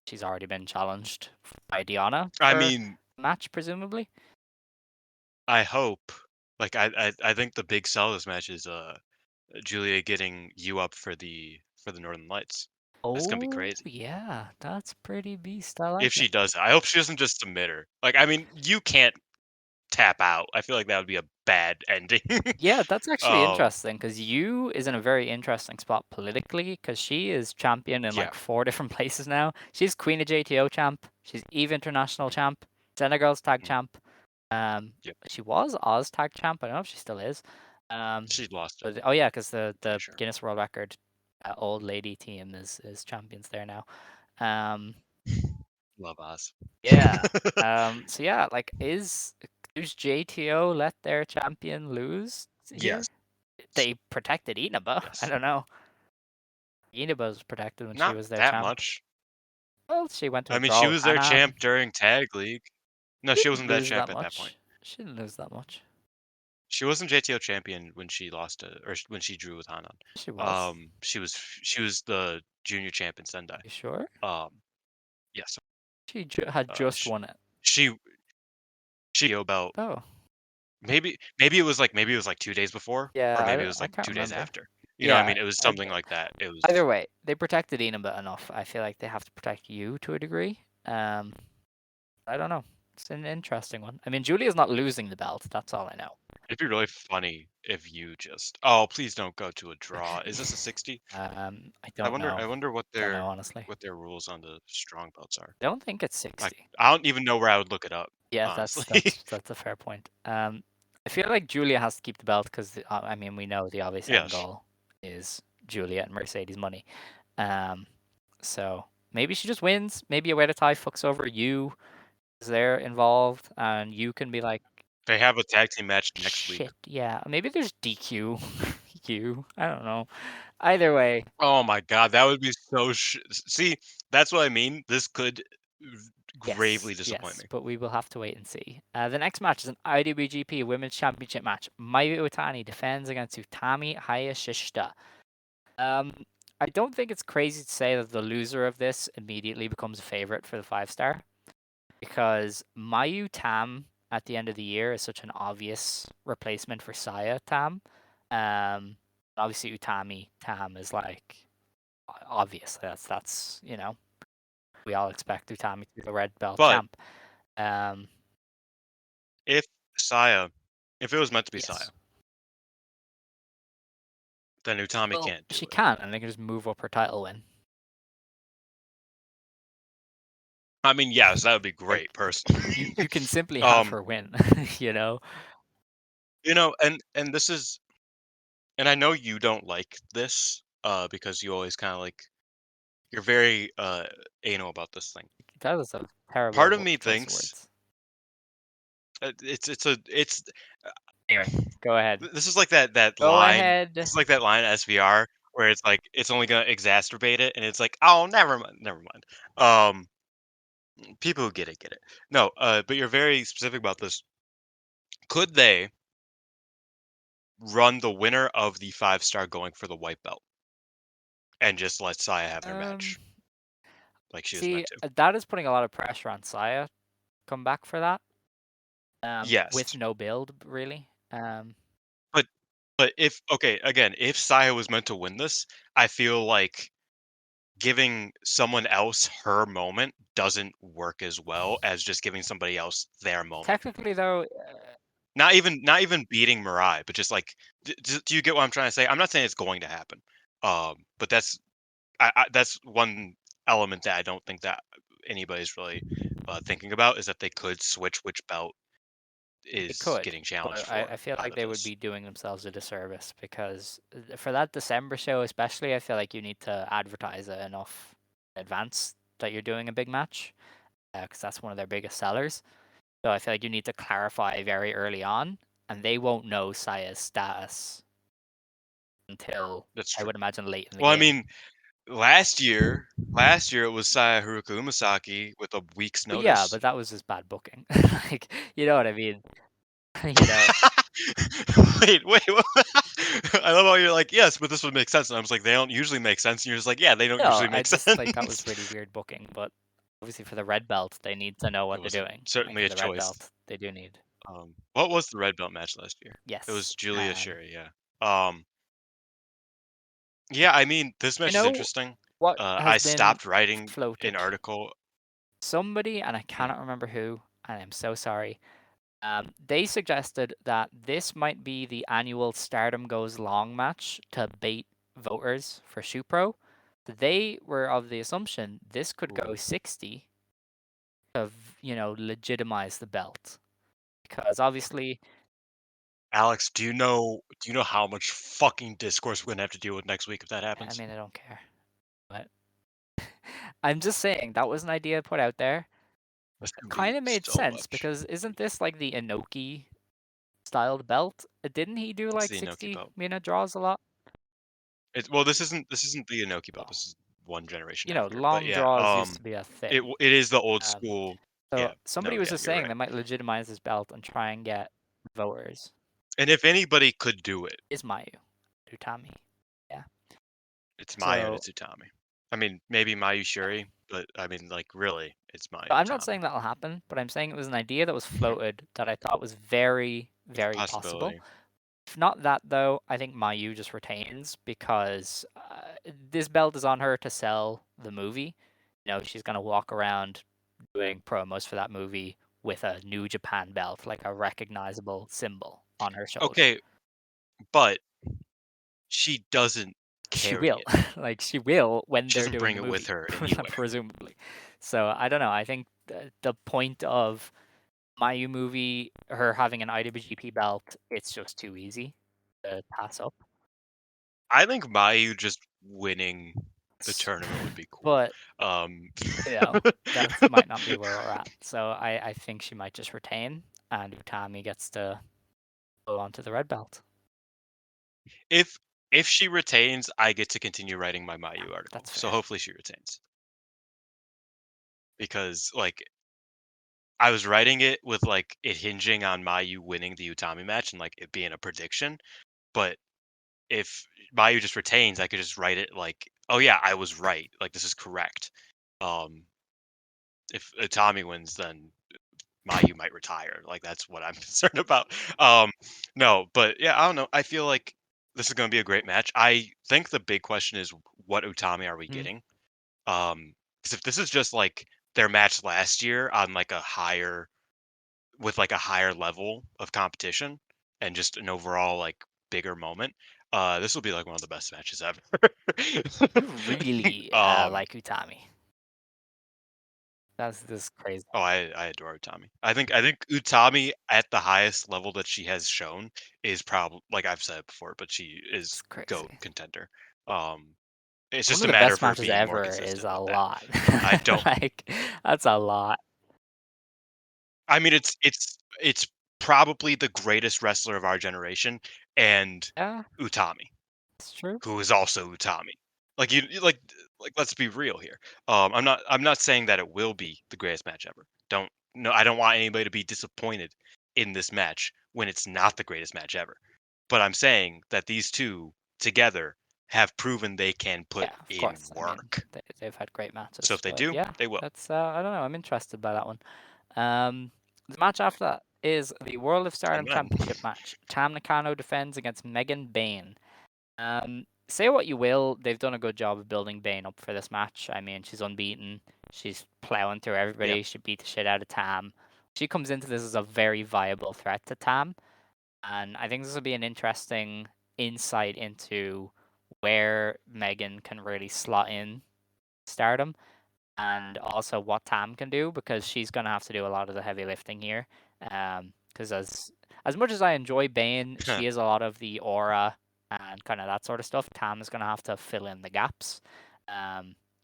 she's already been challenged by Diana I for mean, a match presumably. I hope. Like, I think the big sell of this match is, Julia getting you up for the Northern Lights. That's gonna be Oh crazy. yeah, that's pretty beast. I If like it. she does it. I hope she doesn't just submit her. Like, I mean, you can't tap out. I feel like that would be a bad ending. Yeah, that's actually Um, interesting because Yu is in a very interesting spot politically because she is champion in yeah. like 4 different places now. She's Queen of JTO champ. She's Eve International Mm, champ. Senegals tag mm, champ. yep. She was Oz tag champ. I don't know if she still is. She lost it, But oh yeah, because the pretty sure. Guinness World Record old lady team is champions there now. Um, Love Oz. yeah. So yeah, like does JTO let their champion lose here? Yes. They protected Inaba. I Yes. don't know. Inaba was protected when she Not was their that champ. much. Well, she went to I a mean, draw she with was their Hanan. champ during Tag League. No, She she didn't wasn't that lose champ that at that point. much. She didn't lose that much. She wasn't JTO champion when she lost to, or when she drew with Hanan. She was. She was the junior champ in Sendai. You sure? Um, yes. She had just She won it. she she about Oh, maybe it was like 2 days before, or maybe it yeah. was I like can't 2 days remember. after. You know what I Yeah. mean? It was something like that. It was Either way, they protected Inaba enough. I feel like they have to protect you to a degree. Um, I don't know. It's an interesting one. I mean, Julia's not losing the belt. That's all I know. it'd be really funny if you just oh please don't go to a draw. Is this a 60? I don't know. I wonder Don't know honestly. what their rules on the strong belts are. I don't think it's Like 60. I don't even know where I would look it up, Yeah, that's honestly. that's that's a fair point. I feel like Julia has to keep the belt because I mean we know the obvious end Yes. goal is Julia and Mercedes money. Um, so maybe she just wins. Maybe a way to tie fucks over you is there involved, and you can be like, They have a tag team match next week. shit, yeah. Maybe there's DQ you. I don't know. Either way, Oh my god, that would be so see, that's what I mean. This could gravely yes, disappoint yes, me. but we will have to wait and see. The next match is an IWGP Women's Championship match. Mayu Iwatani defends against Utami Hayashishita. Um, I don't think it's crazy to say that the loser of this immediately becomes a favorite for the 5-star because Mayu Tam at the end of the year is such an obvious replacement for Saya Tam. Obviously Utami Tam is like obvious. That's we all expect Utami to be the red belt But champ. Um, if Saya, if it was meant to be Saya, yes. then Utami Well, can't do she it. can, and they can just move up her title win. I mean, yes, that would be great, Like personally. you can simply have Um, her win, you know? and this is, and I know you don't like this, because you always kind of like, you're very anal about this thing. That was a Part of terrible me choice of thinks words. it's Anyway, go ahead. this is like that Go line. ahead. This is like that line in SVR where it's like it's only gonna exacerbate it, and it's like, oh, never mind, never mind. People who get it. No, but you're very specific about this. Could they run the winner of the 5-star going for the white belt and just let Saya have her Um, match like she was See, meant to? that is putting a lot of pressure on Saya to come back for that. With Yes, no build really. but if, okay, again, if Saya was meant to win this, I feel like giving someone else her moment doesn't work as well as just giving somebody else their moment. Technically though, Not even beating Mirai, but just like, do you get what I'm trying to say? I'm not saying it's going to happen, but that's one element that I don't think that anybody's really thinking about, is that they could switch which belt they is could, getting challenged but for I feel out like of they would this. be doing themselves a disservice because for that December show especially, I feel like you need to advertise it enough in advance that you're doing a big match, because that's one of their biggest sellers. So I feel like you need to clarify very early on, and they won't know Saya's status until That's I true. would imagine late in the Well, I game. mean, last year it was Saya Haruka Umasaki with a week's But yeah, notice. but that was just bad booking. Like, you know what I mean? You know, Wait, what? I love how you're like, yes, but this would make sense. And I was like, they don't usually make sense. And you're just like, yeah, they don't no, usually I make just like that was sense. really weird booking, but obviously for the red belt, they need to know It what they're was doing. Like certainly for a the red choice. belt, they do need. What was the red belt match last year? It was Yes. Julia Syuri, yeah. Um, yeah, I mean, this You match is know interesting. what I has been stopped writing an floated? article. Somebody, and I Hmm. cannot remember who, and I'm so sorry. They suggested that this might be the annual Stardom Goes Long match to bait voters for Shupro. They were of the assumption this could go Ooh. 60 to, legitimize the belt. Because obviously, Alex, do you know how much fucking discourse we're gonna have to deal with next week if that I happens? mean, I don't care. But I'm just saying that was an idea put out there. That's gonna be Kind of made so sense much. because isn't this like the Inoki styled belt? Didn't he do It's like the Inoki 60 belt. minute draws a lot? Well, this isn't the Inoki belt. Well, This is one generation after. But long yeah, draws used to be a thing. it is the old Um, school. so Yeah, no, somebody was yeah, just you're saying right. they might legitimize this belt and try and get voters. And if anybody could do it, Is Mayu Utami? Yeah. it's Maya and So it's Utami. I mean, maybe Mayu Shuri, but I mean, like, really, it's Maya I'm not Utami. saying that'll happen, but I'm saying it was an idea that was floated that I thought was very, It's a very possible. possibility. If not that, though, I think Mayu just retains because this belt is on her to sell the movie. She's going to walk around doing promos for that movie with a New Japan belt, like a recognizable symbol on her shoulder. Okay, but she doesn't She carry will. it. Like, she will when She they're doesn't doing bring the it with movie, her anywhere. presumably. So I don't know. I think the point of Mayu movie, her having an IWGP belt, it's just too easy to pass up. I think Mayu just winning the S- tournament would be cool. But Um, that might not be where we're at. So I think she might just retain, and Utami gets to go on to the red belt. if if she retains, I get to continue writing my Yeah, Mayu article. that's So fair. hopefully she retains, because like I was writing it with like it hinging on Mayu winning the Utami match and like it being a prediction. But if Mayu just retains, I could just write it like, oh yeah, I was right. Like this is correct. Um, if Utami wins, then Mayu might retire. Like that's what I'm concerned about. No, but yeah, I don't know. I feel like this is going to be a great match. I think the big question is, what Utami are we Mhm. getting? Because if this is just like their match last year on like a higher, with like a higher level of competition and just an overall like bigger moment, this will be like one of the best matches ever. You really um, like Utami. This is crazy. Oh, I adore Utami. I think Utami at the highest level that she has shown is probably, like I've said before, but she is It's crazy. GOAT contender. Um, it's One just of a the matter best of her matches being more ever is consistent a with that. lot. I don't. Like, that's a lot. I mean, it's probably the greatest wrestler of our generation, and Yeah, Utami, it's true. who is also Utami. Like like let's be real here. I'm not saying that it will be the greatest match ever. Don't no I don't want anybody to be disappointed in this match when it's not the greatest match ever. But I'm saying that these two together have proven they can put Yeah, of in course. I mean, work. they've had great So matches, if they but do, yeah, they will. that's I don't know. I'm interested by that one. The match after that is the World of Stardom Amen. Championship match. Tam Nakano defends against Megan Bayne. Say what you will, they've done a good job of building Bayne up for this match. I mean, she's unbeaten. She's plowing through Yeah. everybody. She beat the shit out of Tam. She comes into this as a very viable threat to Tam, and I think this will be an interesting insight into where Megan can really slot in Stardom and also what Tam can do because she's gonna have to do a lot of the heavy lifting here. Because as much as I enjoy Bane, she is a lot of the aura and kind of that sort of stuff. Tam is gonna have to fill in the gaps.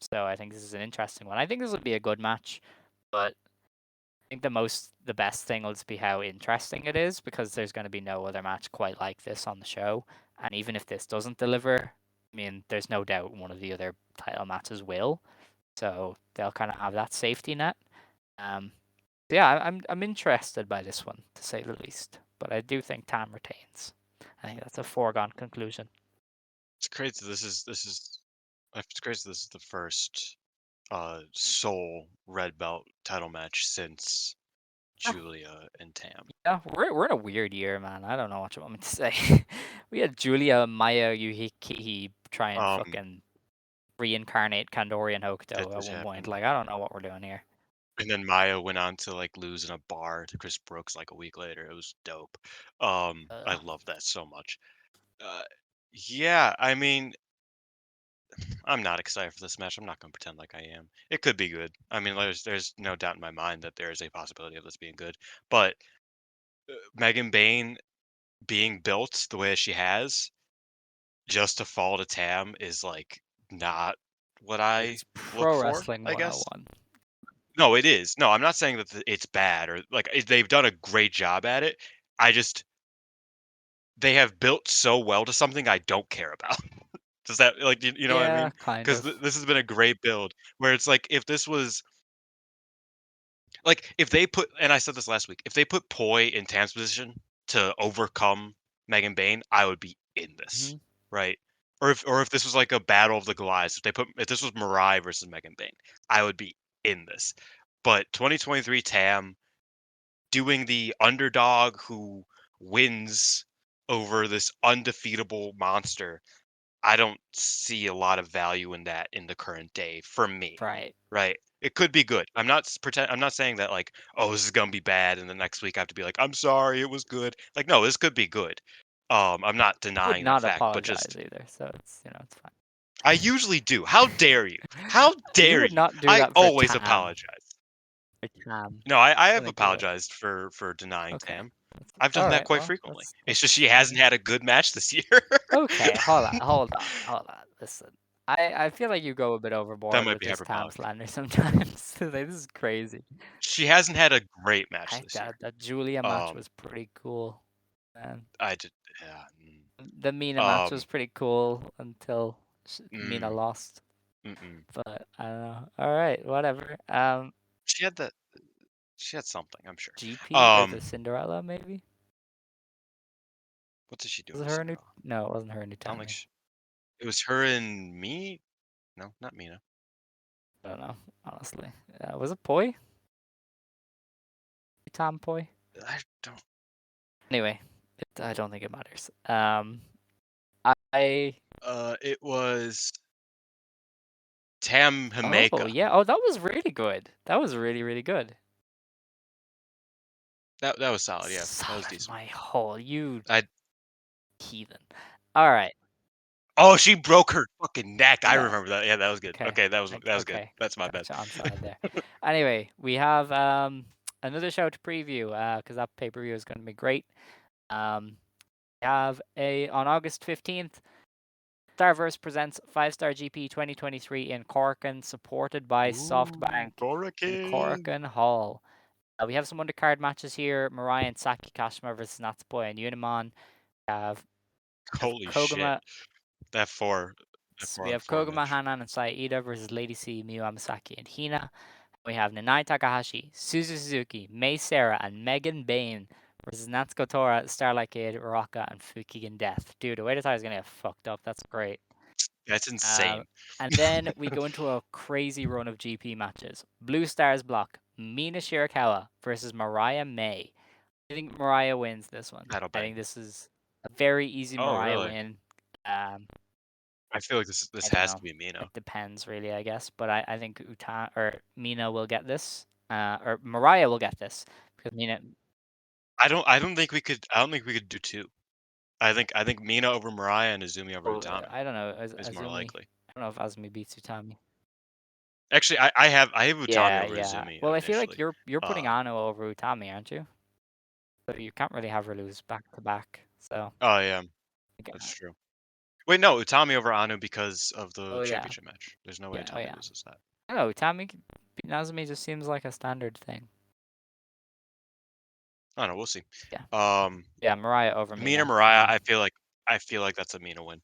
So I think this is an interesting one. I think this will be a good match, but I think the best thing will just be how interesting it is because there's going to be no other match quite like this on the show. And even if this doesn't deliver, I mean, there's no doubt one of the other title matches will. So they'll kind of have that safety net. Um, yeah, I'm interested by this one to say the least. But I do think Tam retains. I think that's a foregone conclusion. It's crazy. It's crazy. This is the first sole red belt title match since Yeah, Julia and Tam. yeah, we're in a weird year, man. I don't know what you want me to say. We had Julia Maya Yuhikihi try and Um, fucking reincarnate Kandori and that Hokuto at just one point. happened. Like, I don't know what we're doing here. And then Maya went on to like lose in a bar to Chris Brooks like a week later. It was dope. I Uh, love that so much. Uh, yeah, I mean, I'm not excited for this match. I'm not gonna pretend like I am. It could be good. I mean, there's no doubt in my mind that there is a possibility of this being good. But Megan Bain being built the way that she has, just to fall to Tam is like not what I it's look pro for, wrestling I guess. 101. No, it is. No, I'm not saying that it's bad or like they've done a great job at it. I just they have built so well to something I don't care about. Does that like you know what I Yeah, mean? kind Because of. this has been a great build where it's like if this was like if they put and I said this last week, if they put Poi in Tam's position to overcome Megan Bain, I would be in this, Hmm. right? Or if this was like a battle of the Goliaths, if this was Mirai versus Megan Bain, I would be in this. But 2023 Tam doing the underdog who wins over this undefeatable monster, I don't see a lot of value in that in the current day for me, Right. right? It could be good. I'm not saying that like, oh, this is gonna be bad, and the next week I have to be like, I'm sorry, it was good. Like, no, this could be good. I'm not Would denying that not fact, but apologize just either, so it's fine. I usually do. How dare you? How You dare would you? not do I that for always Tam. apologize. For Tam. No, I I have think you would. apologized for denying Okay. Tam. I've done All that right. quite Well, frequently. It's just that's she hasn't had a good match this year. okay. Hold on. Listen, I feel like you go a bit That overboard might with be this Tam hyperbolic. slander sometimes. Like, this is crazy. She hasn't had a great match this year. That Julia match Um, was pretty cool, man. I did, yeah. The Mina match was Um, pretty cool until Mina mm, lost. mm-mm. But I don't know. All right, whatever. She had that. She had something, I'm sure. GP or the Um, Cinderella maybe? what did she do Was in it the her new? Cinderella? No, it wasn't her new I don't think Tammy. it was her and me. No, not Mina. I don't know, honestly. Was it Poi? Tom Poi? I don't. Anyway, I don't think it matters. I It was Tam oh Himeka. yeah, oh that was really good. That was really really good. That was solid. Yeah, that was Solid decent. my hole, you I heathen. All right. Oh, she broke her fucking neck. I Yeah. remember that. Yeah, that was good. Okay, that was good. Okay. That's my bad. Gotcha on side there. Anyway, we have another show to preview because that pay-per-view is going to be great. We have on August 15th, Starverse presents 5-Star GP 2023 in Corkin, supported by SoftBank in Corkin Hall. We have some undercard matches here: Mariah and Saki Kashima versus Natsupoi and Unimon. We have Holy shit. Koguma. That four We have four Koguma, match. Hanan, and Saida versus Lady C, Miyu Amasaki, and Hina. We have Nanai Takahashi, Suzu Suzuki, Mei Sarah, and Megan Bain versus Natsuko Tora, Starlight Kid, Raka, and Fukigen Death. Dude, the way the title's gonna get fucked up. That's great. That's insane. And then we go into a crazy run of GP matches. Blue Stars block, Mina Shirakawa versus Mariah May. I think Mariah wins this one. Title I bang. think this is a very easy Oh, Mariah really? win. I feel like this I don't has know. to be Mina. It depends, really, I guess. But I think Mina will get this. Or Mariah will get this because Mina. I don't think we could do two. I think Mina over Mariah and Izumi over Utami I don't know. is more Azumi. likely. I don't know if Azumi beats Utami. Actually, I have Utami over Yeah. Izumi Well, I feel like initially. you're putting Ano over Utami, aren't you? So you can't really have her lose back to back. So. Oh yeah, that's true. Wait, no, Utami over Anu because of the Oh yeah. championship match. There's no way Yeah. Oh Utami yeah. loses that. I don't know. Utami beating Azumi just seems like a standard thing. I don't know. We'll see. Yeah. Yeah. Mariah over Mina Mina. Mariah, I feel like that's a Mina win.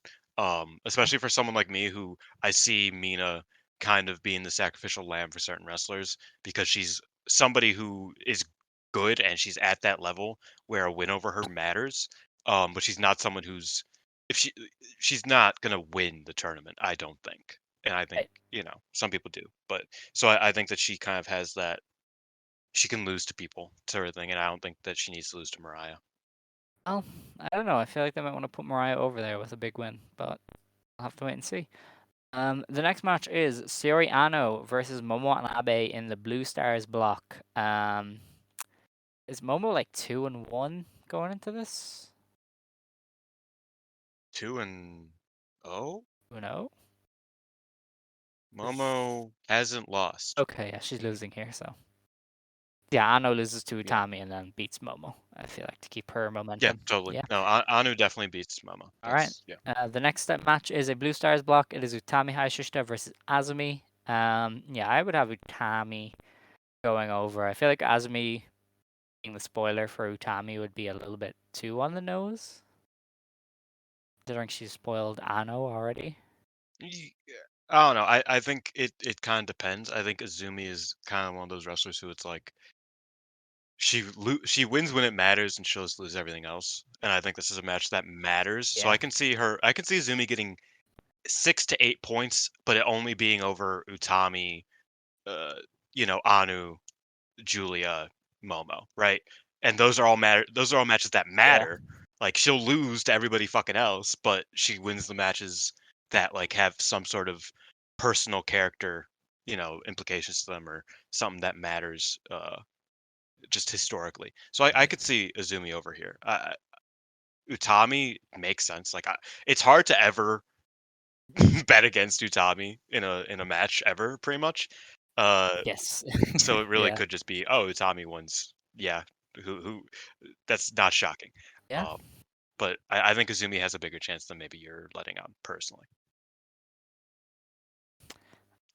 Especially for someone like me who I see Mina kind of being the sacrificial lamb for certain wrestlers because she's somebody who is good and she's at that level where a win over her matters. But she's not someone who's if she's not gonna win the tournament, I don't think. And I think, some people do. But so I think that she kind of has that she can lose to people sort of thing, and I don't think that she needs to lose to Mariah. Well, I don't know. I feel like they might want to put Mariah over there with a big win, but I'll have to wait and see. The next match is Saori Anou versus Momo Watanabe in the Blue Stars block. Is Momo like 2-1 going into this? 2-0? 2-0? Momo hasn't lost. Okay, yeah, she's losing here, so. Yeah, Anou loses to Utami and then beats Momo. I feel like to keep her momentum. Yeah, totally. Yeah. No, Anu definitely beats Momo. All right. Yeah. The next match is a Blue Stars block. It is Utami Hayashishita versus Azumi. Yeah, I would have Utami going over. I feel like Azumi being the spoiler for Utami would be a little bit too on the nose. Considering she's spoiled Ano already. I don't know. I think it kind of depends. I think Azumi is kind of one of those wrestlers who it's like she wins when it matters and she'll just lose everything else. And I think this is a match that matters. So Yeah. I can see Azumi getting 6 to 8 points, but it only being over Utami, Anu, Julia, Momo, right? And those are all matches that matter. Like she'll lose to everybody fucking else, but she wins the matches that like have some sort of personal character, implications to them or something that matters just historically. So I could see Azumi over here. Utami makes sense. Like it's hard to ever bet against Utami in a match ever, pretty much. Yes. So it really Yeah. could just be, oh, Utami wins. Yeah, who that's not shocking. Yeah. But I think Azumi has a bigger chance than maybe you're letting on personally.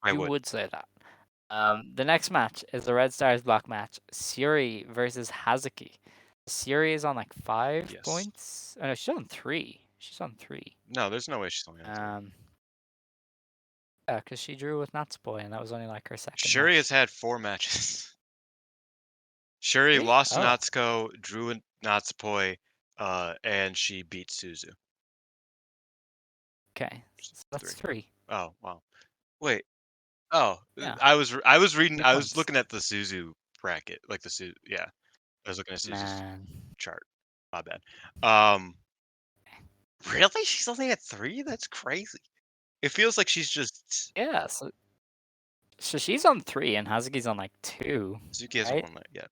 You would say that. The next match is the Red Stars block match. Syuri versus Hazuki. Syuri is on like 5 points. Oh, no, she's on 3. She's on 3. No, there's no way she's only on 3. Yeah, because she drew with Natsupoi, and that was only like her second Syuri match. has had 4 matches. Syuri lost to Natsuko, drew with Natsupoi, and she beat Suzu. Okay, so that's 3. Oh, wow. Wait. Oh, Yeah. I was reading. I was points. looking at the Suzu bracket, like the Suzu. Yeah, I was looking at Suzu's chart. My bad. Really? She's only at 3? That's crazy. It feels like she's just. Yeah. So she's on 3, and Hazuki's on like 2. Suzuki hasn't won that yet.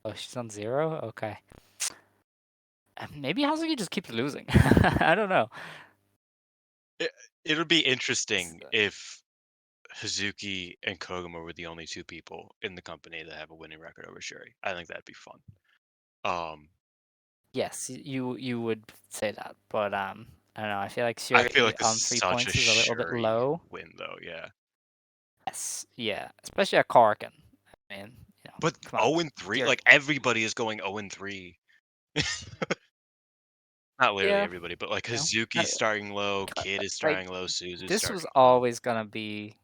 Oh, she's on 0. Okay. Maybe Hazuki just keeps losing. I don't know. It'll be interesting if Hazuki and Koguma were the only two people in the company that have a winning record over Syuri. I think that'd be fun. Yes, you would say that, but I don't know. I feel like I feel like Syuri this on is 3 such a points is a little bit Syuri low. win, though. Yeah, Yes, yeah, especially at Korrigan. I mean, but come on, 0-3, you're like everybody is going 0-3. Not literally yeah, everybody, but like you know, Hazuki's starting low, uh, Kid is like starting low, Suzu's this was starting low. always gonna be.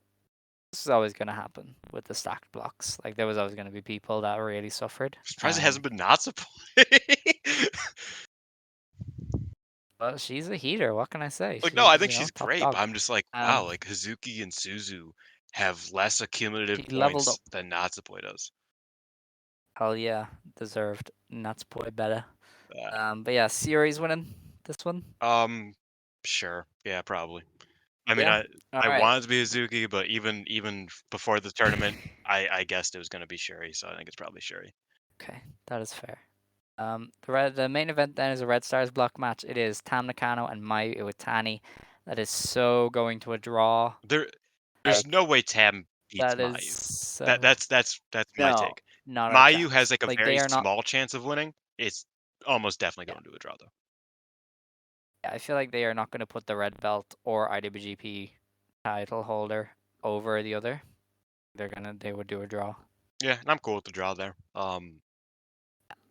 This is always gonna happen with the stacked blocks. Like there was always gonna be people that really suffered. I'm surprised it hasn't been Natsupoi. Well, she's a heater. What can I say? Like, no, I She's think she's top great, but dog. I'm just like, wow, like Hazuki and Suzu have less accumulative She leveled points up. than Natsupoi does. Hell yeah, deserved. Natsupoi better. Uh, But yeah, Syuri's winning this one. sure, yeah, probably. I mean, Yeah. I All I right. wanted to be Hazuki, but even before the tournament, I guessed it was gonna be Syuri, so I think it's probably Syuri. Okay, that is fair. The main event then is a Red Stars block match. It is Tam Nakano and Mayu Iwatani. That is so going to a draw. There's Like no way Tam beats that is Mayu. so That's my no, take. not a Mayu chance. has like a Like very they are not. small chance of winning. It's almost definitely Yeah, going to a draw though. I feel like they are not going to put the red belt or IWGP title holder over the other. They would do a draw. Yeah, and I'm cool with the draw there.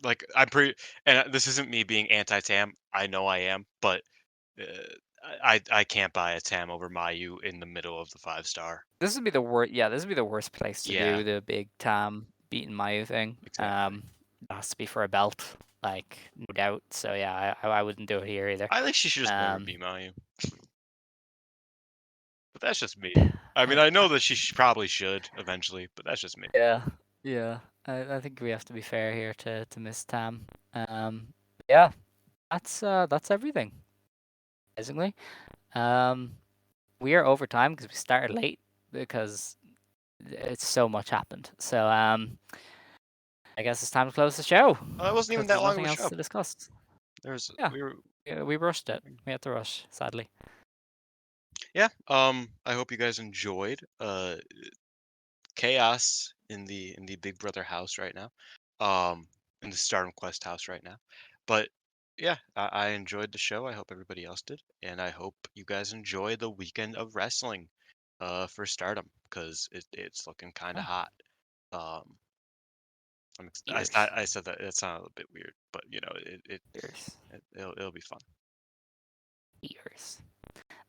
Like I'm pretty, and this isn't me being anti-Tam. I know I am, but uh, I can't buy a Tam over Mayu in the middle of the 5-star. This would be the worst. Yeah, this would be the worst place to Yeah, do the big Tam beating Mayu thing. exactly. It has to be for a belt, like no doubt. So yeah, I wouldn't do it here either. I think she should just never Um, beat Mayu, but that's just me. I mean, I know that probably should eventually, but that's just me. yeah, yeah. I think we have to be fair here to Miss Tam. Yeah, that's everything. Basically, um, we are over time because we started late because it's so much happened. So I guess it's time to close the show It wasn't even because that there's long of nothing a else show. to discuss. There's Yeah, we were yeah, we rushed it. We had to rush, sadly. Yeah. I hope you guys enjoyed. Chaos in the Big Brother house right now. In the Stardom Quest house right now. But yeah, I enjoyed the show. I hope everybody else did, and I hope you guys enjoy the weekend of wrestling, for Stardom because it's looking kind of Oh, hot. Um, ears, I said that it sounded a bit weird, but you know ears, it'll be fun. ears.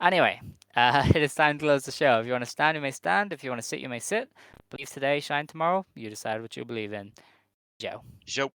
Anyway, it is time to close the show. If you want to stand, you may stand. If you want to sit, you may sit. Believe today, shine tomorrow. You decide what you believe in. Joe. Show.